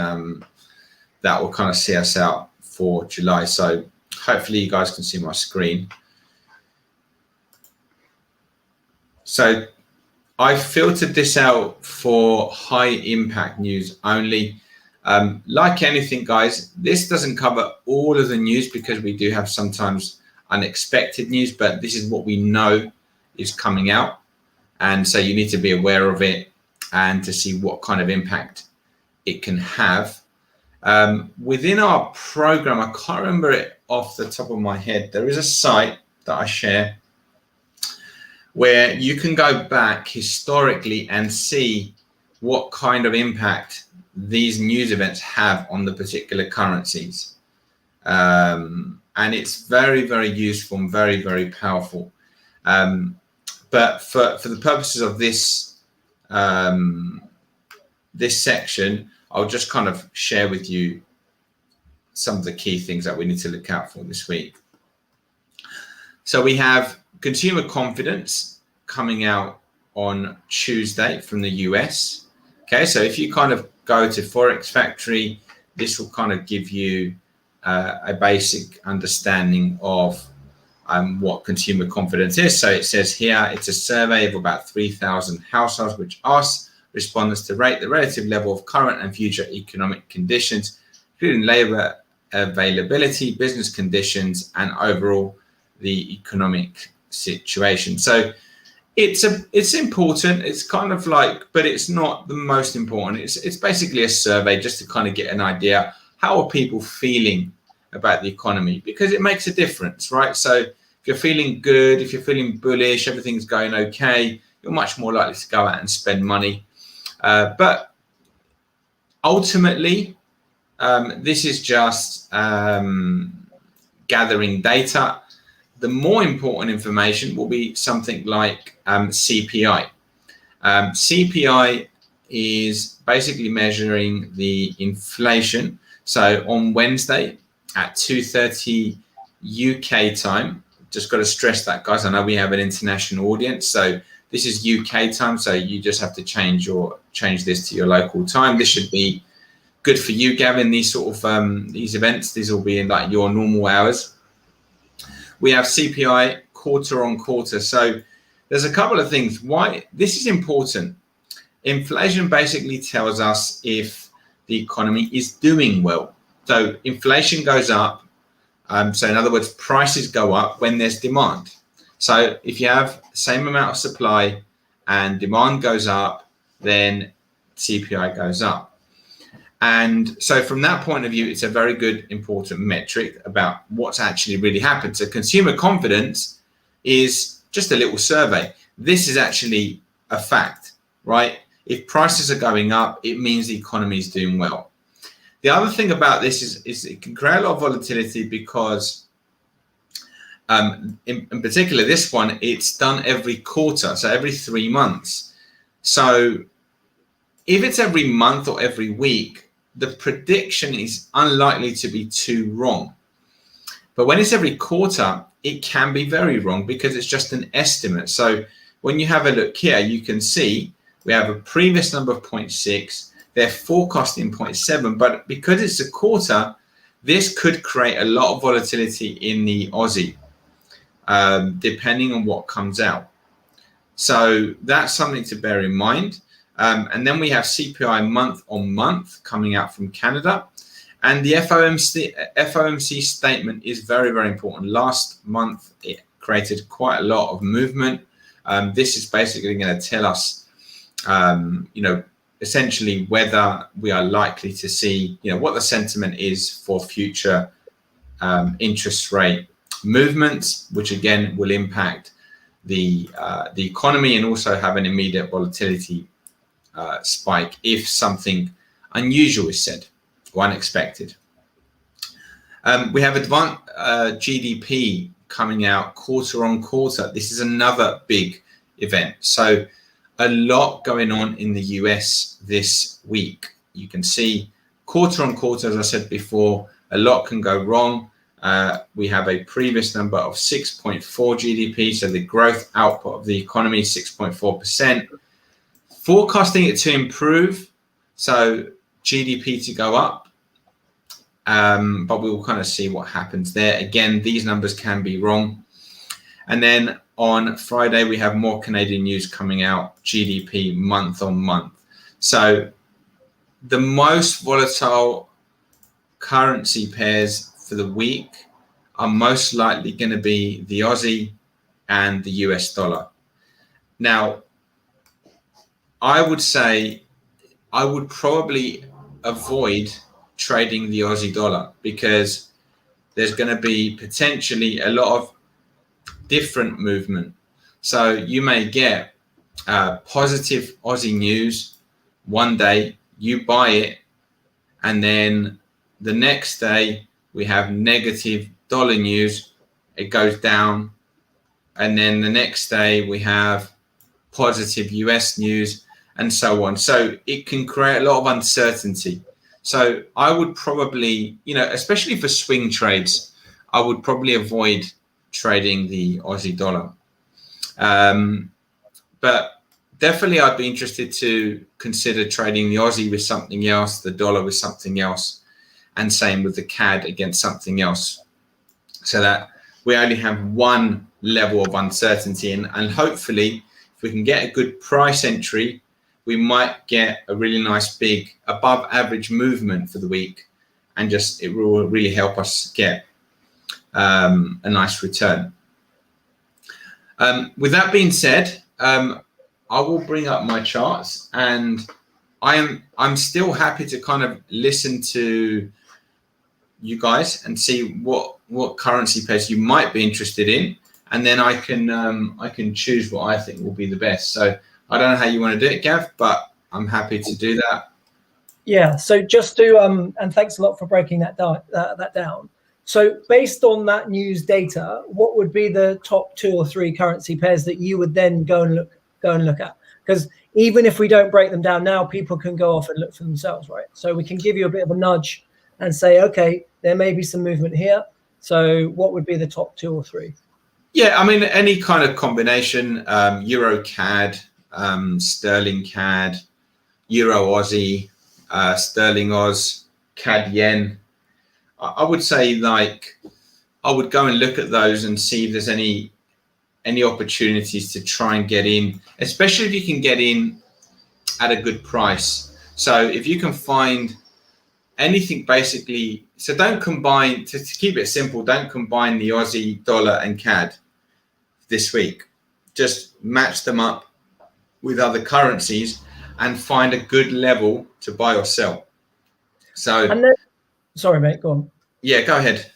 S1: that will kind of see us out for July. So hopefully you guys can see my screen. So I filtered this out for high impact news only. Like anything, guys, this doesn't cover all of the news because we do have sometimes unexpected news, but this is what we know is coming out. And so you need to be aware of it and to see what kind of impact it can have. Within our program, I can't remember it off the top of my head. There is a site that I share where you can go back historically and see what kind of impact these news events have on the particular currencies. And it's very, very useful and very, very powerful. But for the purposes of this this section, I'll just kind of share with you some of the key things that we need to look out for this week. So we have consumer confidence coming out on Tuesday from the US. Okay, so if you kind of go to Forex Factory, this will kind of give you a basic understanding of what consumer confidence is. So it says here, it's a survey of about 3,000 households, which asks respondents to rate the relative level of current and future economic conditions, including labor availability, business conditions, and overall the economic situation. So it's important. It's kind of like, but it's not the most important. It's basically a survey just to kind of get an idea. How are people feeling about the economy? Because it makes a difference, right? So if you're feeling good, if you're feeling bullish, everything's going okay, you're much more likely to go out and spend money. But ultimately, this is just gathering data. The more important information will be something like CPI. CPI is basically measuring the inflation. So on Wednesday at 2:30 UK time, just got to stress that, guys. I know we have an international audience, so this is UK time. So you just have to change this to your local time. This should be good for you, Gavin. These sort of these events, these will be in like your normal hours. We have CPI quarter on quarter. So there's a couple of things. Why this is important. Inflation basically tells us if the economy is doing well. So inflation goes up. So in other words, prices go up when there's demand. So if you have the same amount of supply and demand goes up, then CPI goes up. And so from that point of view, it's a very good, important metric about what's actually really happened. So consumer confidence is just a little survey. This is actually a fact, right? If prices are going up, it means the economy is doing well. The other thing about this is it can create a lot of volatility because in particular, this one, it's done every quarter, so every 3 months. So if it's every month or every week, the prediction is unlikely to be too wrong. But when it's every quarter, it can be very wrong because it's just an estimate. So when you have a look here, you can see we have a previous number of 0.6. They're forecasting 0.7, but because it's a quarter, this could create a lot of volatility in the Aussie, depending on what comes out. So that's something to bear in mind. And then we have CPI month on month coming out from Canada. And the FOMC statement is very, very important. Last month, it created quite a lot of movement. This is basically going to tell us, essentially whether we are likely to see, what the sentiment is for future interest rate movements, which again will impact the economy and also have an immediate volatility spike if something unusual is said or unexpected. We have advanced GDP coming out quarter on quarter. This is another big event. So a lot going on in the US this week. You can see quarter on quarter, as I said before, a lot can go wrong. We have a previous number of 6.4 GDP, so the growth output of the economy, 6.4%. Forecasting it to improve, so GDP to go up, but we will kind of see what happens there. Again, these numbers can be wrong. And then on Friday, we have more Canadian news coming out, GDP month on month. So the most volatile currency pairs for the week are most likely going to be the Aussie and the US dollar. Now, I would say I would probably avoid trading the Aussie dollar because there's going to be potentially a lot of different movement. So you may get positive Aussie news one day, you buy it, and then the next day we have negative dollar news, it goes down, and then the next day we have positive US news, and so on. So it can create a lot of uncertainty. So I would probably, especially for swing trades, I would probably avoid trading the Aussie dollar. But definitely I'd be interested to consider trading the Aussie with something else, the dollar with something else, and same with the CAD against something else, so that we only have one level of uncertainty. And hopefully, if we can get a good price entry, we might get a really nice big above average movement for the week, and it will really help us get a nice return. With that being said, I will bring up my charts, and I'm still happy to kind of listen to you guys and see what currency pairs you might be interested in, and then I can choose what I think will be the best. So I don't know how you want to do it, Gav, but I'm happy to do that.
S2: Yeah. So just to and thanks a lot for breaking that down. So based on that news data, what would be the top 2 or 3 currency pairs that you would then go and look at? Because even if we don't break them down now, people can go off and look for themselves, right? So we can give you a bit of a nudge and say, okay, there may be some movement here. So what would be the top 2 or 3?
S1: Yeah, I mean, any kind of combination, Euro CAD, Sterling CAD, Euro Aussie, Sterling Oz, CAD Yen. I would say I would go and look at those and see if there's any opportunities to try and get in, especially if you can get in at a good price. So if you can find anything basically, so don't combine, to keep it simple, don't combine the Aussie, dollar and CAD this week. Just match them up with other currencies and find a good level to buy or sell. So,
S2: and then, sorry, mate, go on.
S1: Yeah, go ahead.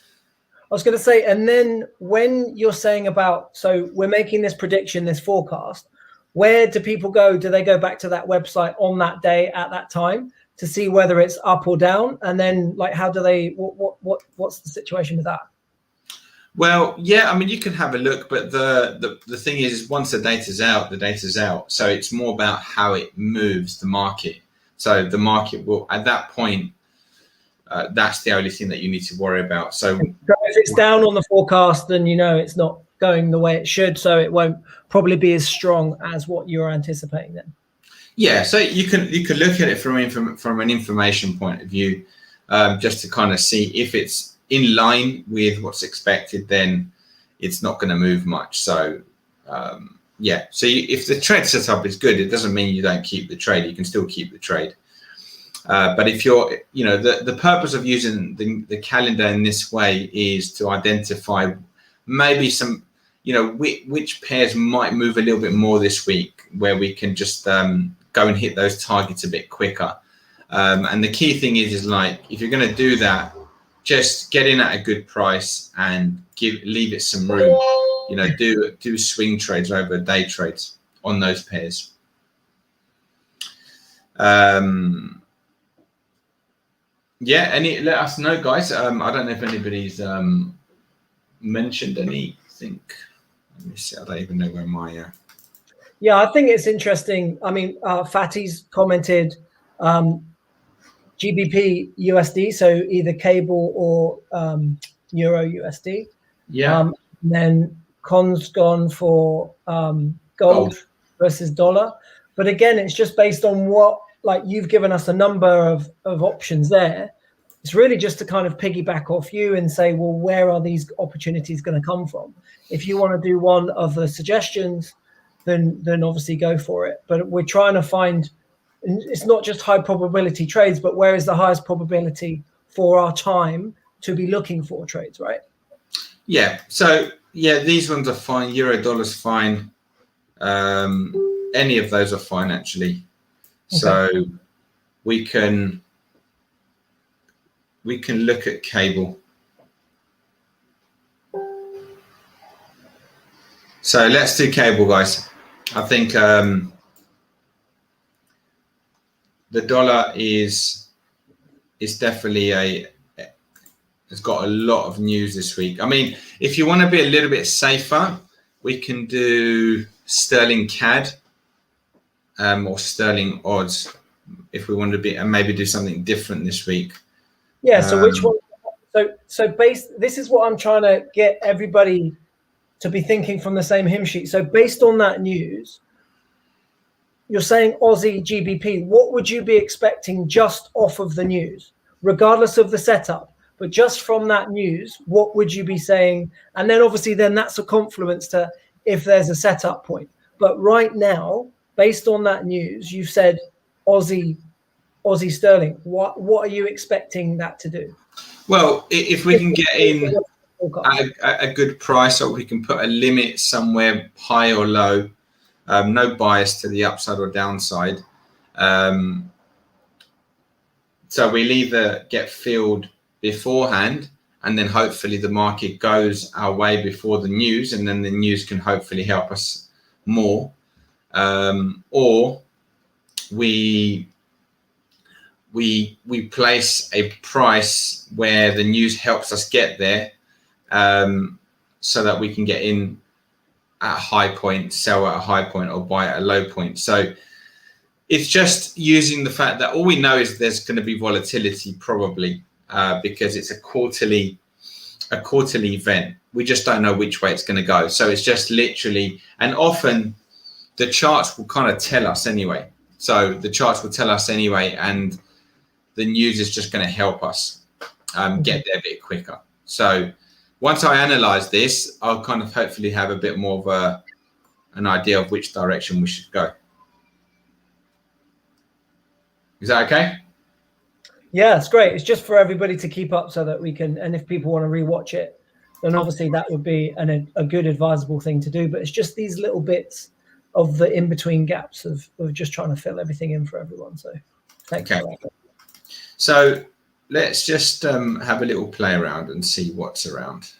S2: I was going to say, and then when you're saying about, so we're making this prediction, this forecast, where do people go? Do they go back to that website on that day at that time to see whether it's up or down? And then how do they, what's the situation with that?
S1: Well, yeah, I mean, you can have a look, but the thing is, once the data's out, the data's out. So it's more about how it moves the market. So the market will, at that point, that's the only thing that you need to worry about. So
S2: if it's down on the forecast, then it's not going the way it should. So it won't probably be as strong as what you're anticipating then.
S1: Yeah, so you can look at it from an information point of view, just to kind of see if it's in line with what's expected, then it's not going to move much. So yeah, so if the trade setup is good, it doesn't mean you don't keep the trade. You can still keep the trade. But if you're, the purpose of using the calendar in this way is to identify maybe some, which pairs might move a little bit more this week, where we can just go and hit those targets a bit quicker. And the key thing is if you're going to do that, just get in at a good price and leave it some room. Do swing trades over day trades on those pairs. Yeah, let us know, guys. I don't know if anybody's mentioned anything. Let me see. I don't even know where my.
S2: Yeah, I think it's interesting. I mean, Fatty's commented GBP USD, so either cable or Euro USD.
S1: Yeah.
S2: And then Con's gone for gold versus dollar. But again, it's just based on what, like, you've given us a number of options there. It's really just to kind of piggyback off you and say, well, where are these opportunities going to come from? If you want to do one of the suggestions, then obviously go for it. But we're trying to find, it's not just high probability trades, but where is the highest probability for our time to be looking for trades, right?
S1: Yeah. So yeah, these ones are fine. Euro dollar's fine. Any of those are fine actually. So okay. we can look at cable. So let's do cable, guys. I think the dollar is definitely it's got a lot of news this week. I mean, if you want to be a little bit safer, we can do sterling CAD or sterling odds if we want to be, and maybe do something different this week.
S2: Yeah. So which one? So this is what I'm trying to get everybody to be thinking from the same hymn sheet. So based on that news, you're saying Aussie GBP. What would you be expecting just off of the news, regardless of the setup? But just from that news, what would you be saying? And then obviously then that's a confluence to if there's a setup point. But right now, based on that news, you've said Aussie sterling. What are you expecting that to do?
S1: Well, if we can get in at a good price, or we can put a limit somewhere high or low, no bias to the upside or downside. So we'll either get filled beforehand, and then hopefully the market goes our way before the news, and then the news can hopefully help us more, or we place a price where the news helps us get there, so that we can get in at a high point, sell at a high point, or buy at a low point. So it's just using the fact that all we know is there's going to be volatility probably, because it's a quarterly event. We just don't know which way it's going to go. So it's just literally, and often the charts will kind of tell us anyway. So the charts will tell us anyway, and the news is just going to help us get there a bit quicker. So once I analyze this, I'll kind of hopefully have a bit more of an idea of which direction we should go. Is that okay?
S2: Yeah, it's great. It's just for everybody to keep up so that we can, and if people want to rewatch it, then obviously that would be a good advisable thing to do. But it's just these little bits of the in-between gaps of just trying to fill everything in for everyone. So thanks for that.
S1: So let's just have a little play around and see what's around.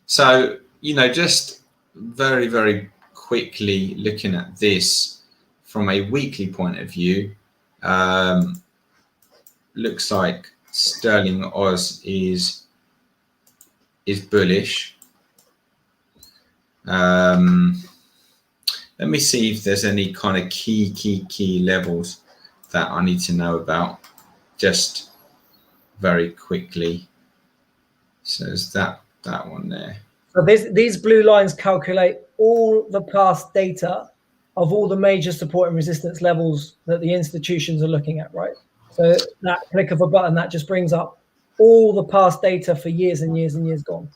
S1: So, just very, very quickly looking at this from a weekly point of view, looks like sterling Oz is bullish. Let me see if there's any kind of key levels that I need to know about, just very quickly. So there's that one there.
S2: So these blue lines calculate all the past data of all the major support and resistance levels that the institutions are looking at, right? So that click of a button, that just brings up all the past data for years and years and years gone.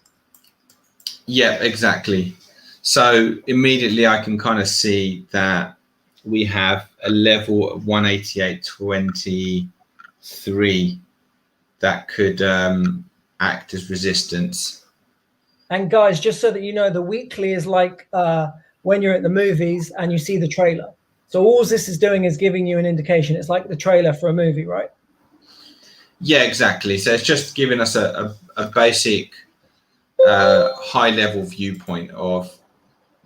S1: Yeah, exactly. So immediately I can kind of see that we have a level of 188.23 that could act as resistance.
S2: And guys, just so that you know, the weekly is like when you're at the movies and you see the trailer. So all this is doing is giving you an indication. It's like the trailer for a movie, right?
S1: Yeah, exactly. So it's just giving us a basic high level viewpoint of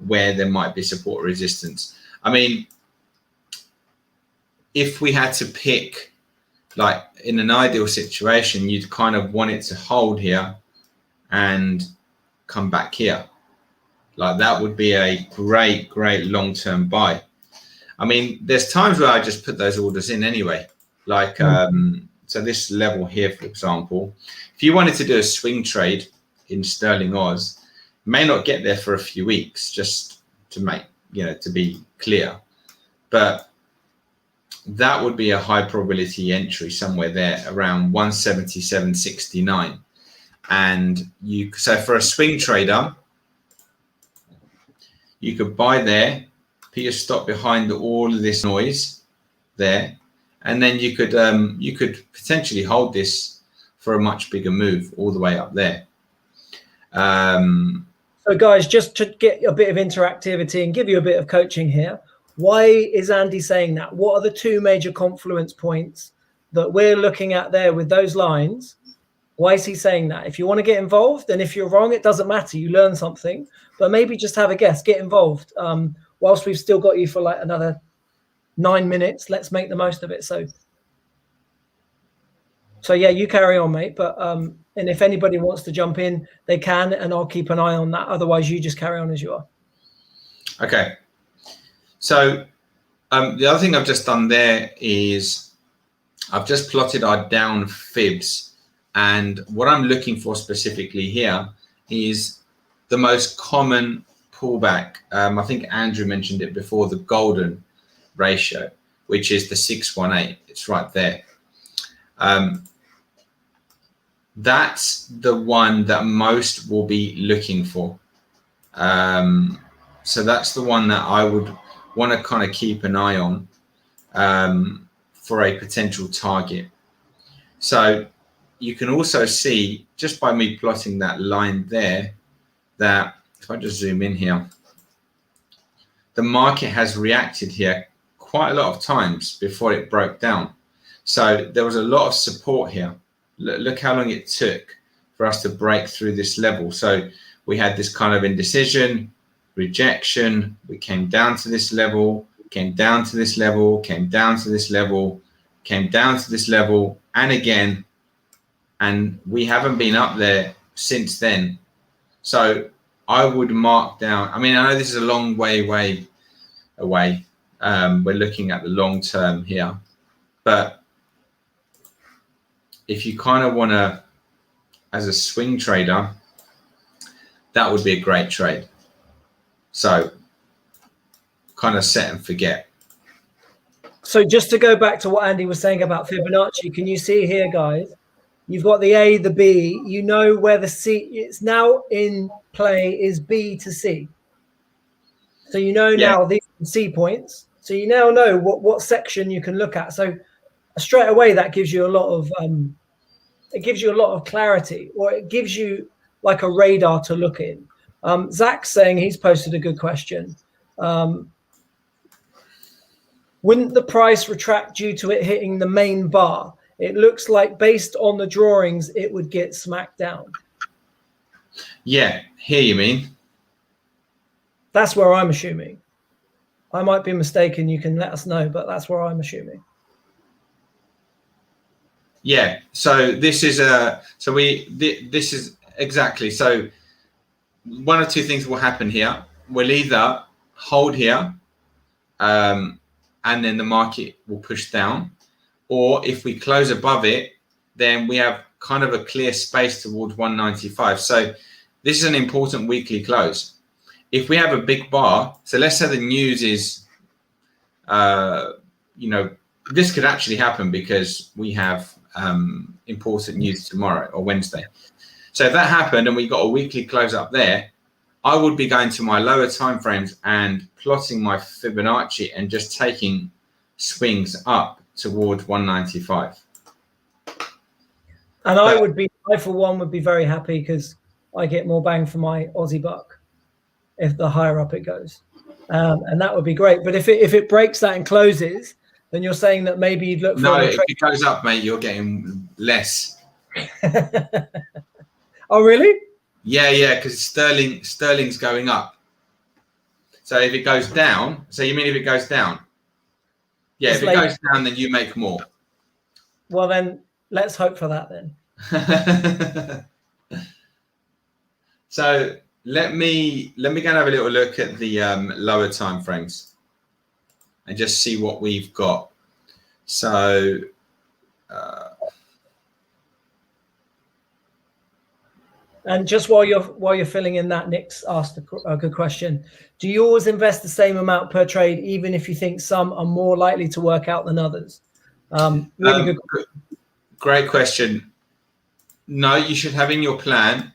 S1: where there might be support or resistance. I mean, if we had to pick like in an ideal situation, you'd kind of want it to hold here and come back here. Like that would be a great long-term buy. I mean, there's times where I just put those orders in anyway. Like, so this level here, for example, if you wanted to do a swing trade in sterling Oz, may not get there for a few weeks, just to make, to be clear. But that would be a high probability entry somewhere there around 177.69. And so for a swing trader, you could buy there, put your stop behind all of this noise there, and then you could potentially hold this for a much bigger move all the way up there.
S2: So guys, just to get a bit of interactivity and give you a bit of coaching here, why is Andy saying that? What are the two major confluence points that we're looking at there with those lines? Why is he saying that? If you want to get involved, and if you're wrong, it doesn't matter. You learn something, but maybe just have a guess, get involved. Whilst we've still got you for like another 9 minutes, let's make the most of it. So yeah, you carry on, mate. But and if anybody wants to jump in, they can, and I'll keep an eye on that. Otherwise, you just carry on as you are.
S1: Okay. So the other thing I've just done there is I've just plotted our down fibs. And what I'm looking for specifically here is the most common pullback. I think Andrew mentioned it before, the golden ratio, which is the 618. It's right there. That's the one that most will be looking for. So that's the one that I would want to kind of keep an eye on for a potential target. So you can also see just by me plotting that line there that if I just zoom in here, the market has reacted here quite a lot of times before it broke down. So there was a lot of support here. Look how long it took for us to break through this level. So we had this kind of indecision, rejection. We came down to this level, came down to this level, came down to this level, came down to this level, and again. And we haven't been up there since then. So I would mark down. I mean, I know this is a long way away. We're looking at the long term here. But if you kind of want to, as a swing trader, that would be a great trade. So kind of set and forget.
S2: So just to go back to what Andy was saying about Fibonacci, can you see here, guys? You've got the A, the B. You know where the C is now in play is B to C. So you know now these are C points. So you now know what section you can look at. So straight away that gives you a lot of clarity, or it gives you like a radar to look in. Zach's saying, he's posted a good question. Wouldn't the price retract due to it hitting the main bar? It looks like based on the drawings, it would get smacked down.
S1: Yeah, here you mean.
S2: That's where I'm assuming. I might be mistaken. You can let us know, but that's where I'm assuming.
S1: Yeah. So this is this is exactly. So one or two things will happen here. We'll either hold here, and then the market will push down. Or if we close above it, then we have kind of a clear space towards 195. So this is an important weekly close. If we have a big bar, so let's say the news is, this could actually happen because we have important news tomorrow or Wednesday. So if that happened and we got a weekly close up there, I would be going to my lower timeframes and plotting my Fibonacci and just taking swings up towards 195.
S2: And I for one would be very happy because I get more bang for my Aussie buck if the higher up it goes, and that would be great. But if it breaks that and closes, then you're saying that maybe you'd look for
S1: if it goes up, mate, you're getting less.
S2: Oh really?
S1: Yeah, because sterling's going up. So if it goes down, so you mean if it goes down? Yeah, if it goes down, then you make more.
S2: Well, then let's hope for that then.
S1: So let me go and have a little look at the lower time frames and just see what we've got. So
S2: and just while you're filling in that, Nick's asked a good question. Do you always invest the same amount per trade, even if you think some are more likely to work out than others? Really good.
S1: Great question. No, you should have in your plan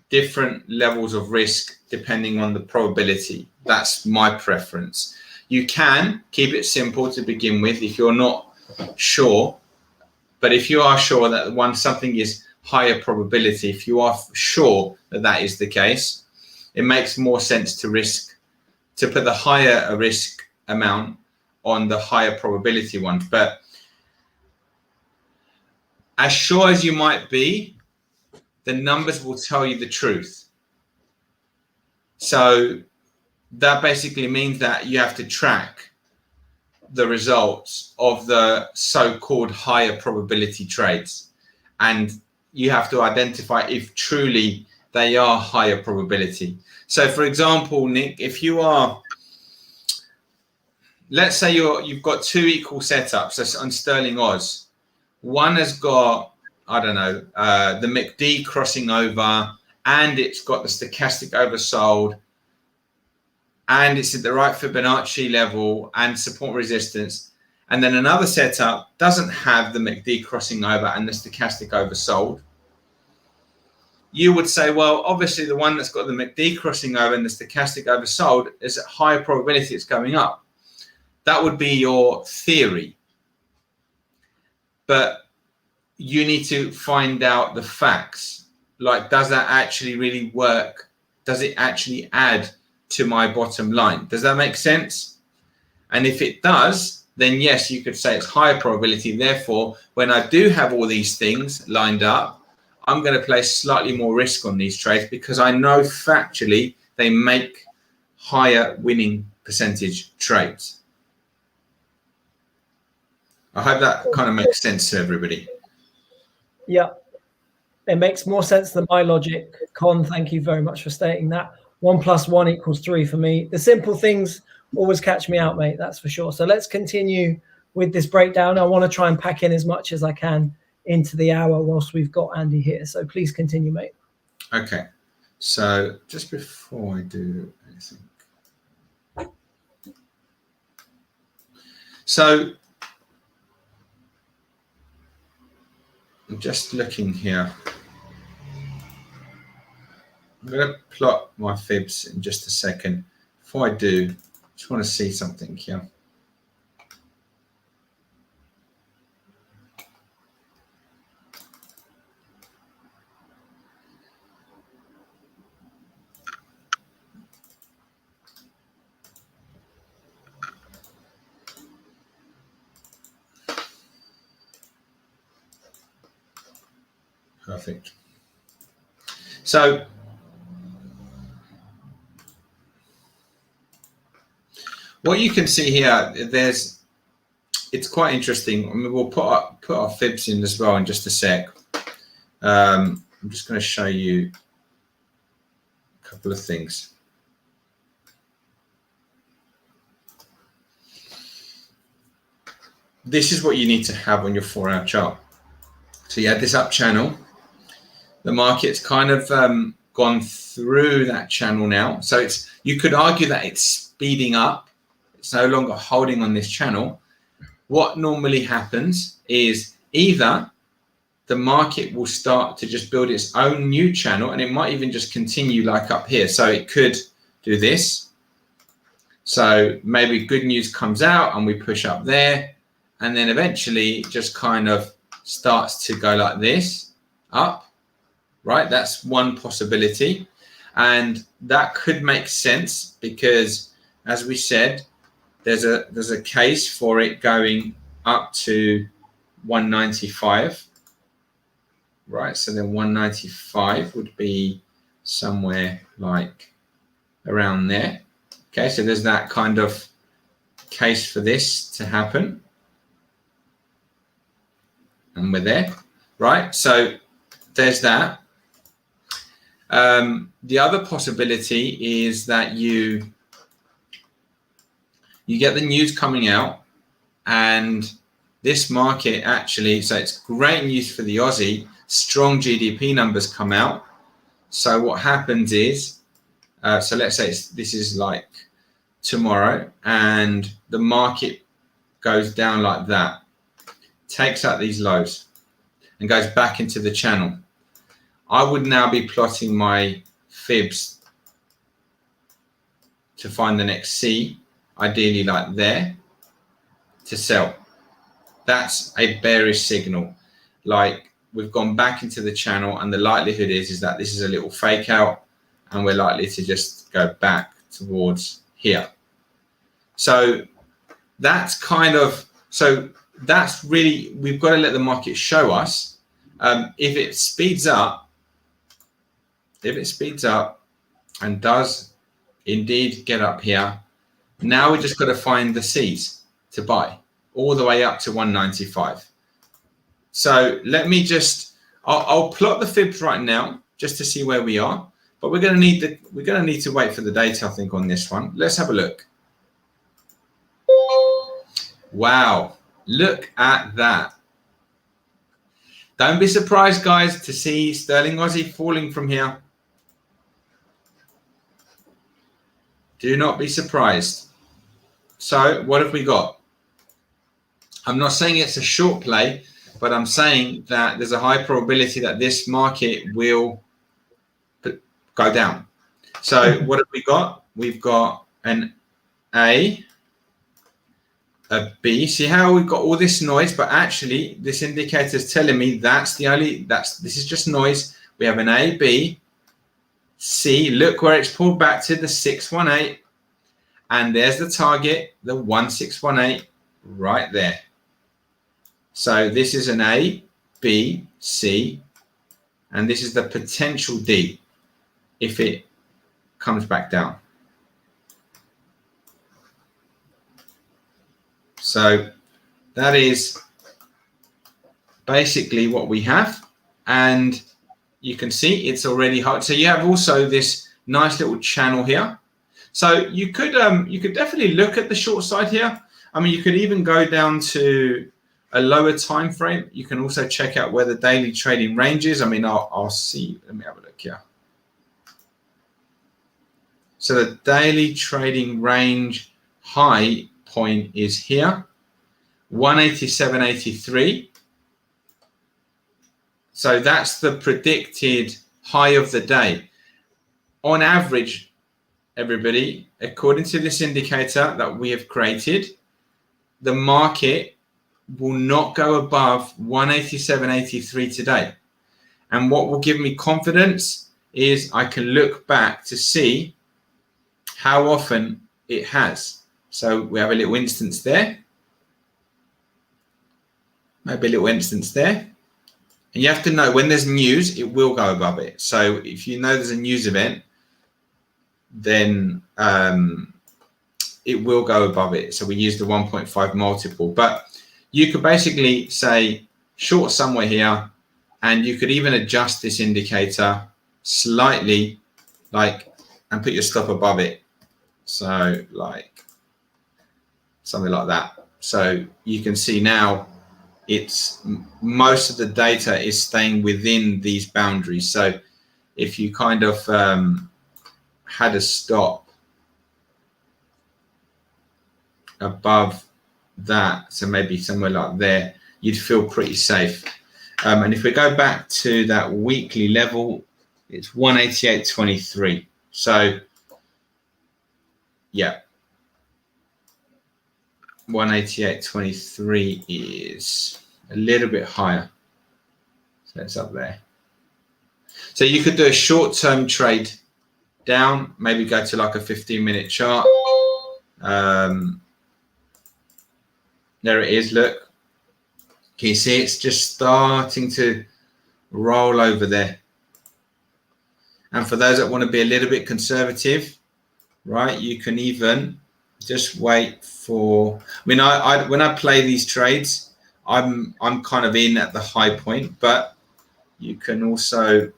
S1: different levels of risk depending on the probability. That's my preference. You can keep it simple to begin with if you're not sure, but if you are sure that something is higher probability, if you are sure that that is the case, it makes more sense to put the higher risk amount on the higher probability one. But as sure as you might be, the numbers will tell you the truth. So that basically means that you have to track the results of the so-called higher probability trades, and you have to identify if truly they are higher probability. So for example, Nick, if you are, let's say you've got two equal setups, that's on Sterling Oz. One has got, I don't know, the MACD crossing over, and it's got the stochastic oversold, and it's at the right Fibonacci level and support resistance. And then another setup doesn't have the MACD crossing over and the stochastic oversold. You would say, well, obviously the one that's got the MACD crossing over and the stochastic oversold is at higher probability it's going up. That would be your theory. But you need to find out the facts. Like, does that actually really work? Does it actually add to my bottom line? Does that make sense? And if it does, then yes, you could say it's higher probability. Therefore, when I do have all these things lined up, I'm going to place slightly more risk on these trades because I know factually they make higher winning percentage trades. I hope that kind of makes sense to everybody.
S2: Yeah, it makes more sense than my logic. Con, thank you very much for stating that. 1 + 1 = 3 for me. The simple things always catch me out, mate. That's for sure. So let's continue with this breakdown. I want to try and pack in as much as I can into the hour whilst we've got Andy here. So please continue, mate.
S1: Okay. So just before I do anything. So I'm just looking here. I'm going to plot my fibs in just a second. Before I do, I just want to see something here. Perfect. So what you can see here, it's quite interesting. I mean, we'll put our fibs in as well in just a sec. I'm just going to show you a couple of things. This is what you need to have on your 4-hour chart. So you had this up channel. The market's kind of gone through that channel now. So you could argue that it's speeding up. It's no longer holding on this channel. What normally happens is either the market will start to just build its own new channel, and it might even just continue like up here. So it could do this. So maybe good news comes out and we push up there, and then eventually it just kind of starts to go like this up. Right, that's one possibility, and that could make sense because, as we said, there's a case for it going up to 195. Right, so then 195 would be somewhere like around there. Okay, so there's that kind of case for this to happen. and we're there, right? So there's that. The other possibility is that you get the news coming out, and this market actually, so it's great news for the Aussie, strong GDP numbers come out. So what happens is, so let's say this is like tomorrow, and the market goes down like that, takes out these lows and goes back into the channel. I would now be plotting my fibs to find the next C, ideally like there, to sell. That's a bearish signal. Like, we've gone back into the channel, and the likelihood is that this is a little fake out, and we're likely to just go back towards here. So that's kind of, so that's really, we've got to let the market show us. If it speeds up and does indeed get up here, now we just got to find the C's to buy all the way up to 195. So let me just, I'll plot the fibs right now just to see where we are, but we're going to need to wait for the data, I think, on this one. Let's have a look. Wow, look at that. Don't be surprised, guys, to see sterling Aussie falling from here. Do not be surprised. So what have we got? I'm not saying it's a short play, but I'm saying that there's a high probability that this market will go down. So what have we got? We've got an A, a B. See how we've got all this noise, but actually this indicator is telling me this is just noise. We have an A, B, C. Look where it's pulled back to, the 618, and there's the target, the 1618 right there. So this is an A, B, C, and this is the potential D if it comes back down. So that is basically what we have, and you can see it's already hot. So you have also this nice little channel here. So you could definitely look at the short side here. I mean, you could even go down to a lower time frame. You can also check out where the daily trading range is. I mean, I'll see. Let me have a look here. So the daily trading range high point is here, 187.83. So that's the predicted high of the day. On average, everybody, according to this indicator that we have created, the market will not go above 187.83 today. And what will give me confidence is I can look back to see how often it has. So we have a little instance there, maybe a little instance there. And you have to know when there's news, it will go above it. So if you know there's a news event, then it will go above it. So we use the 1.5 multiple. But you could basically say short somewhere here, and you could even adjust this indicator slightly, like, and put your stop above it. So like something like that. So you can see now it's most of the data is staying within these boundaries. So if you kind of had a stop above that, so maybe somewhere like there, you'd feel pretty safe. And if we go back to that weekly level, it's 188.23. So yeah, 188.23 is a little bit higher. So it's up there. So you could do a short-term trade down, maybe go to like a 15-minute chart. There it is, look. Can you see it's just starting to roll over there? And for those that want to be a little bit conservative, right, you can even just wait for, I mean, I when I play these trades, I'm kind of in at the high point, but you can also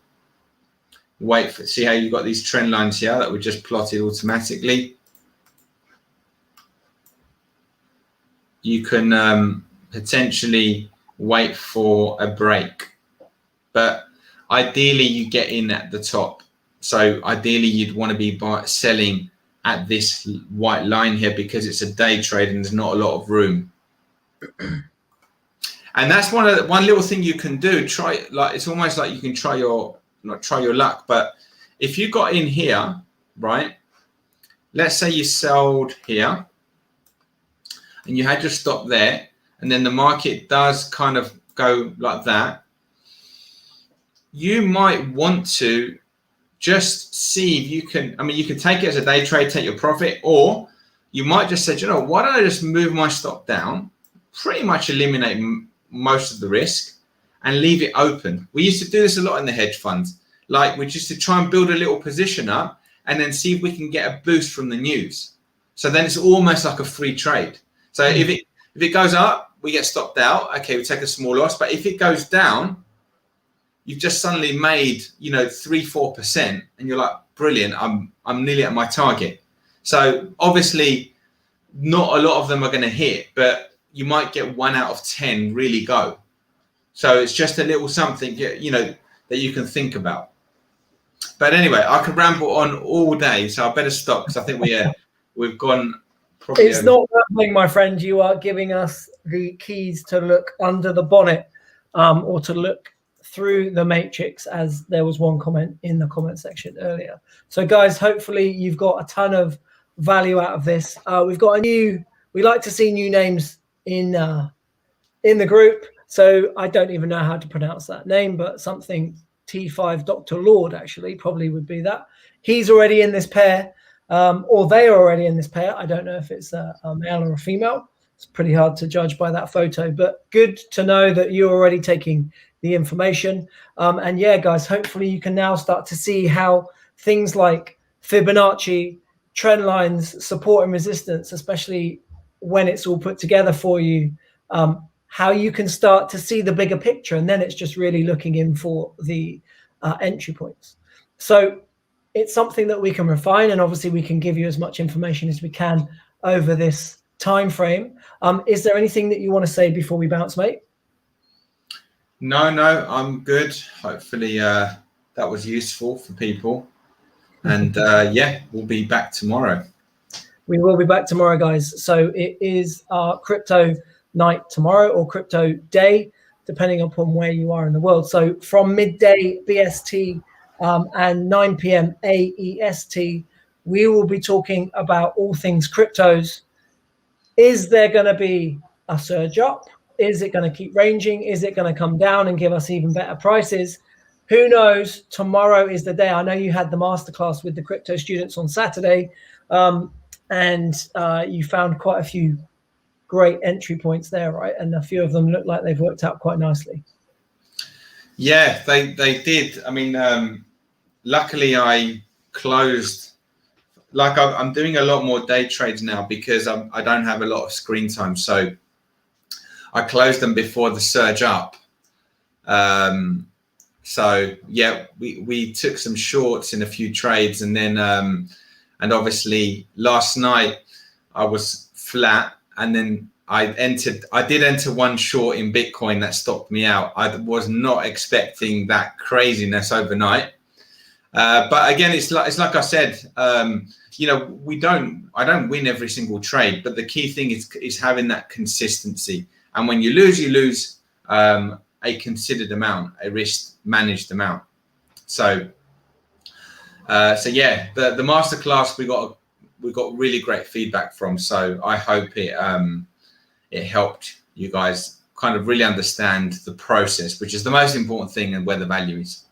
S1: wait for, see how you've got these trend lines here that were just plotted automatically. You can potentially wait for a break, but ideally you get in at the top. So ideally you'd want to be selling at this white line here because it's a day trade and there's not a lot of room. And that's one little thing you can do. Try, like, it's almost like you can try your, not try your luck, but if you got in here, right? Let's say you sold here and you had your stop there, and then the market does kind of go like that. You might want to just see if you can, I mean, you can take it as a day trade, take your profit, or you might just say, you know, why don't I just move my stop down, pretty much eliminate most of the risk and leave it open. We used to do this a lot in the hedge funds. Like, we just to try and build a little position up and then see if we can get a boost from the news. So then it's almost like a free trade. So if it goes up, we get stopped out. Okay, we take a small loss. But if it goes down, you've just suddenly made, you know, 3-4%, and you're like, brilliant, I'm nearly at my target. So obviously not a lot of them are going to hit, but you might get 1 out of 10 really go. So it's just a little something, you know, that you can think about. But anyway, I could ramble on all day, so I better stop because I think we've gone probably.
S2: It's not rambling, my friend. You are giving us the keys to look under the bonnet, or to look through the matrix, as there was one comment in the comment section earlier. So guys, hopefully you've got a ton of value out of this. We've got we like to see new names in the group. So I don't even know how to pronounce that name, but something T5 Dr. Lord actually probably would be that. He's already in this pair, or they are already in this pair. I don't know if it's a male or a female. It's pretty hard to judge by that photo, but good to know that you're already taking the information. And yeah, guys, hopefully you can now start to see how things like Fibonacci, trend lines, support and resistance, especially when it's all put together for you, how you can start to see the bigger picture. And then it's just really looking in for the entry points. So it's something that we can refine, and obviously we can give you as much information as we can over this time frame. Is there anything that you want to say before we bounce, mate?
S1: No, I'm good. Hopefully that was useful for people. And yeah, we'll be back tomorrow.
S2: We will be back tomorrow, guys. So it is our crypto night tomorrow, or crypto day, depending upon where you are in the world. So from midday BST and 9 p.m. AEST, we will be talking about all things cryptos. Is there going to be a surge up? Is it going to keep ranging? Is it going to come down and give us even better prices? Who knows? Tomorrow is the day. I know you had the masterclass with the crypto students on Saturday, and you found quite a few great entry points there, right? And a few of them look like they've worked out quite nicely.
S1: Yeah, they did. I mean, luckily I closed. Like I'm doing a lot more day trades now because I don't have a lot of screen time. So I closed them before the surge up. So yeah, we took some shorts in a few trades, and then and obviously last night I was flat, and then I did enter one short in Bitcoin that stopped me out. I was not expecting that craziness overnight. But again, it's like I said, you know, I don't win every single trade, but the key thing is having that consistency. And when you lose a considered amount, a risk managed amount. So yeah, the masterclass we got really great feedback from. So I hope it helped you guys kind of really understand the process, which is the most important thing, and where the value is.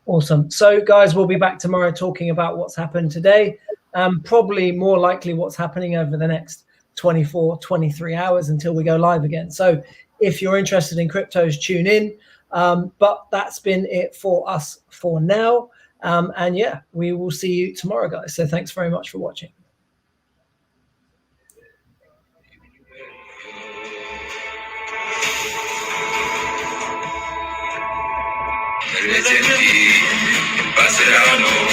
S2: Awesome. So guys, we'll be back tomorrow talking about what's happened today. Probably more likely what's happening over the next 24, 23 hours until we go live again. So if you're interested in cryptos, tune in. But that's been it for us for now. And yeah, we will see you tomorrow, guys. So thanks very much for watching.
S3: Italiano.